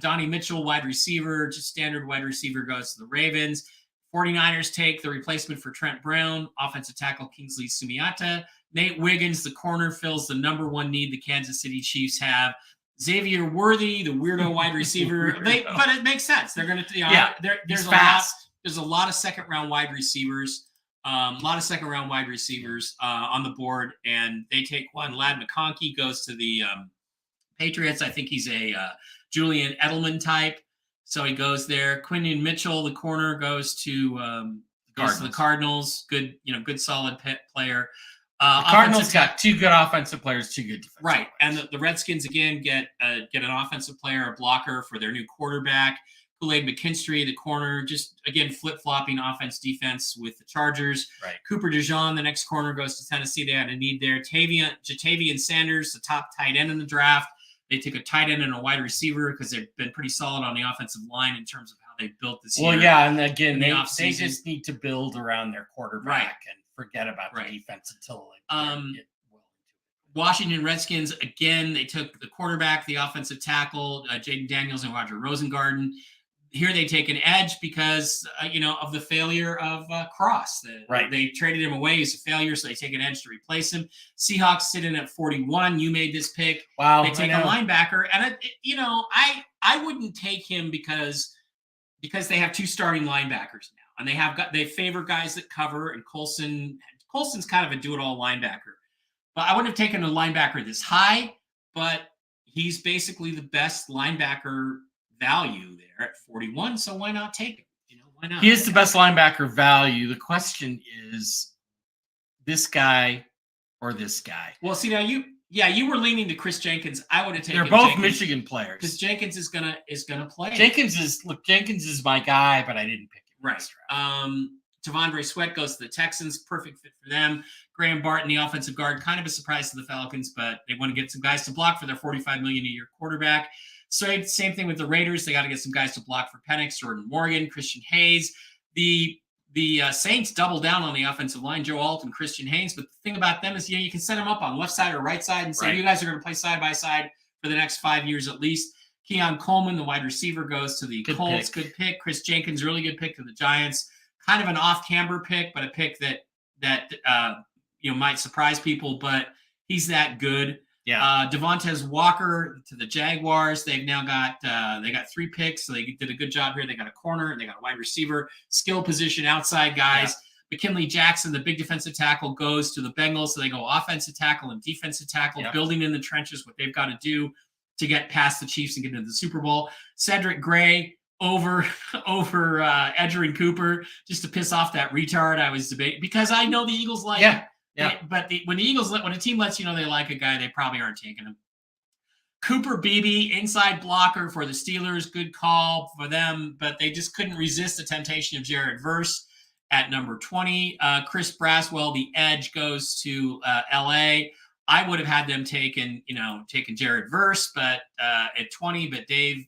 Donnie Mitchell, wide receiver, just standard wide receiver, goes to the Ravens. 49ers take the replacement for Trent Brown, offensive tackle Kingsley Sumiata. Nate Wiggins, the corner, fills the number 1 need the Kansas City Chiefs have. Xavier Worthy, the weirdo wide receiver. But it makes sense. They're going to, there's fast. There's a lot of second-round wide receivers, on the board, and they take one. Ladd McConkey goes to the Patriots. I think he's a Julian Edelman type, so he goes there. Quinion Mitchell, the corner, goes to the Cardinals. Good, good solid player. The Cardinals got 2 good offensive players, 2 good defensive players. Right, and the Redskins again get an offensive player, a blocker for their new quarterback. Kool-Aid McKinstry, the corner, just, again, flip-flopping offense-defense with the Chargers. Right. Cooper DeJean, the next corner, goes to Tennessee. They had a need there. Jatavian Sanders, the top tight end in the draft. They took a tight end and a wide receiver because they've been pretty solid on the offensive line in terms of how they built this year. Well, yeah, and again, they just need to build around their quarterback and forget about the defense until get well into it. Washington Redskins, again, they took the quarterback, the offensive tackle, Jaden Daniels and Roger Rosengarten. Here they take an edge because, of the failure of Cross. They traded him away. He's a failure, so they take an edge to replace him. Seahawks sit in at 41. You made this pick. Wow. They take a linebacker. And, I wouldn't take him because they have 2 starting linebackers now. And they favor guys that cover, and Colson's kind of a do-it-all linebacker. But I wouldn't have taken a linebacker this high, but he's basically the best linebacker value there at 41, so why not take him? Why not? He is the best linebacker value. The question is this guy or this guy. Well, see, now you were leaning to Chris Jenkins. I would have taken. They're both Jenkins, Michigan players because Jenkins is gonna play. Jenkins is my guy, but I didn't pick him. Right. Tavondre Sweat goes to the Texans. Perfect fit for them. Graham Barton, the offensive guard, kind of a surprise to the Falcons, but they want to get some guys to block for their $45 million a year quarterback. So same thing with the Raiders. They got to get some guys to block for Penix, Jordan Morgan, Christian Hayes. The Saints double down on the offensive line, Joe Alt and Christian Hayes. But the thing about them is, you can set them up on left side or right side and say, you guys are going to play side by side for the next 5 years at least. Keon Coleman, the wide receiver, goes to the Colts. Good pick. Chris Jenkins, really good pick to the Giants. Kind of an off-camber pick, but a pick that might surprise people, but he's that good. Yeah. Devontae Walker to the Jaguars. They've now got 3 picks, so they did a good job here. They got a corner and they got a wide receiver, skill position, outside guys. Yeah. McKinley Jackson, the big defensive tackle, goes to the Bengals, so they go offensive tackle and defensive tackle, building in the trenches what they've got to do to get past the Chiefs and get into the Super Bowl. Cedric Gray, over Edgerrin Cooper just to piss off that retard I was debating, because I know the Eagles like him. Yeah. But when a team lets you know they like a guy, they probably aren't taking him. Cooper Beebe, inside blocker for the Steelers. Good call for them, but they just couldn't resist the temptation of Jared Verse at number 20. Chris Braswell, the edge, goes to LA. I would have had them taken Jared Verse, but at 20, but Dave,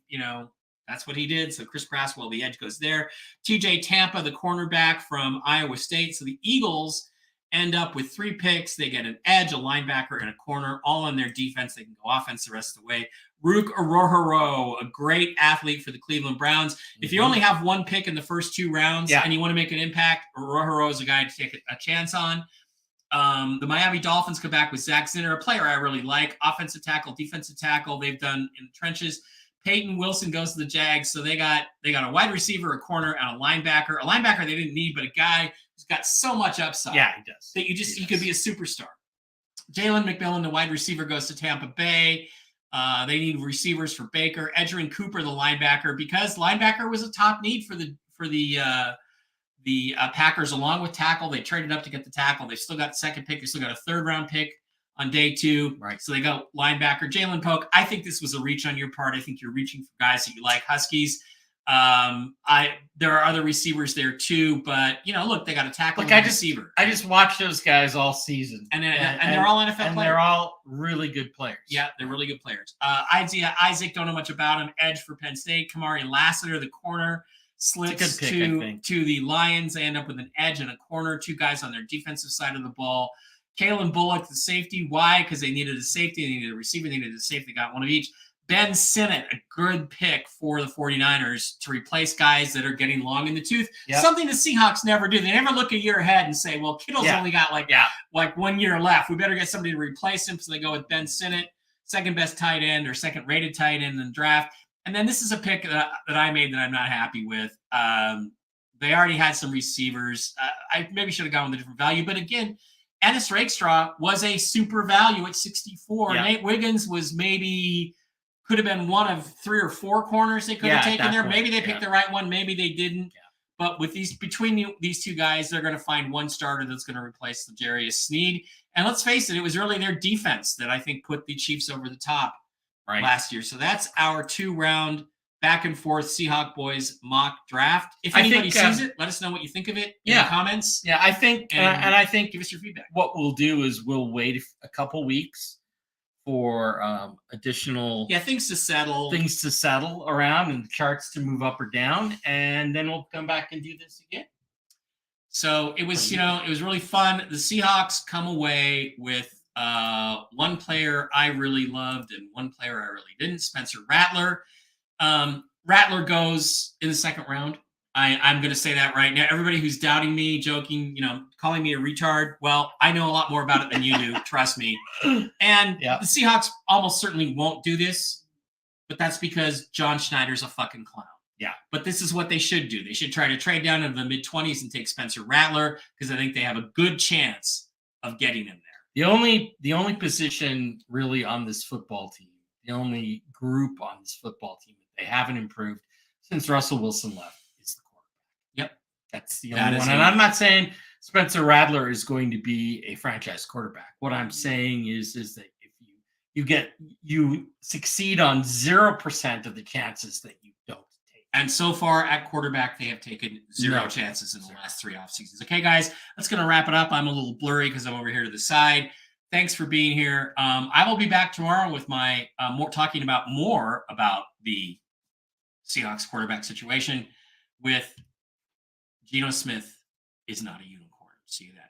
that's what he did. So Chris Braswell, the edge, goes there. TJ Tampa, the cornerback from Iowa State. So the Eagles end up with 3 picks. They get an edge, a linebacker, and a corner, all on their defense. They can go offense the rest of the way. Rook Orohoro, a great athlete for the Cleveland Browns. If you only have 1 pick in the first 2 rounds and you want to make an impact, Orohoro is a guy to take a chance on. The Miami Dolphins come back with Zach Zinner, a player I really like. Offensive tackle, defensive tackle, they've done in the trenches. Peyton Wilson goes to the Jags, so they got a wide receiver, a corner, and a linebacker. A linebacker they didn't need, but a guy who's got so much upside. Yeah, he does. That he could be a superstar. Jalen McMillan, the wide receiver, goes to Tampa Bay. They need receivers for Baker. Edgerrin Cooper, the linebacker, because linebacker was a top need for the Packers, along with tackle. They traded up to get the tackle. They still got the second pick. They still got a 3rd-round pick on day 2. Right. So they go linebacker. Jalen Polk, I think this was a reach on your part. I think you're reaching for guys that you like. Huskies. There are other receivers there too, but look, they got a tackle and a receiver. I just watched those guys all season, and they're all NFL players. They're all really good players. Yeah, they're really good players. Isaac, don't know much about him. Edge for Penn State. Kamari Lassiter, the corner, slips to the Lions. They end up with an edge and a corner. 2 guys on their defensive side of the ball. Kalen Bullock, the safety. Why? Because they needed a safety, they needed a receiver, they needed a safety. They got one of each. Ben Sinnott, a good pick for the 49ers to replace guys that are getting long in the tooth. Yep. Something the Seahawks never do. They never look a year ahead and say, well, Kittle's only got like 1 year left. We better get somebody to replace him. So they go with Ben Sinnott, second best tight end or second rated tight end in the draft. And then this is a pick that I made that I'm not happy with. They already had some receivers. I maybe should have gone with a different value. But again, Ennis Rakestraw was a super value at 64. Yeah. Nate Wiggins was could have been one of 3 or 4 corners they could have taken there. Maybe they picked the right one. Maybe they didn't. Yeah. But with between these 2 guys, they're going to find one starter that's going to replace L'Jarius Sneed. And let's face it, it was really their defense that I think put the Chiefs over the top last year. So that's our 2-round back and forth Seahawk boys mock draft. If anybody sees it, let us know what you think of it in the comments. Yeah, I think, and I think, give us your feedback. What we'll do is we'll wait a couple weeks for additional things to settle around and the charts to move up or down, and then we'll come back and do this again. So it was, it was really fun. The Seahawks come away with one player I really loved and one player I really didn't. Spencer Rattler. Rattler goes in the 2nd round. I'm going to say that right now. Everybody who's doubting me, joking, calling me a retard, well, I know a lot more about it than you do. Trust me. And the Seahawks almost certainly won't do this, but that's because John Schneider's a fucking clown. Yeah. But this is what they should do. They should try to trade down into the mid-20s and take Spencer Rattler, because I think they have a good chance of getting him there. The only position really on this football team, the only group on this football team that they haven't improved since Russell Wilson left is the quarterback. Yep. That's the only one. And I'm not saying Spencer Rattler is going to be a franchise quarterback. What I'm saying is that if you succeed on 0% of the chances that you don't take. And so far at quarterback, they have taken 0 chances in the last 3 off seasons. Okay, guys, that's going to wrap it up. I'm a little blurry because I'm over here to the side. Thanks for being here. I will be back tomorrow with my talking about more about the Seahawks quarterback situation with Geno Smith is not a unicorn. See you then.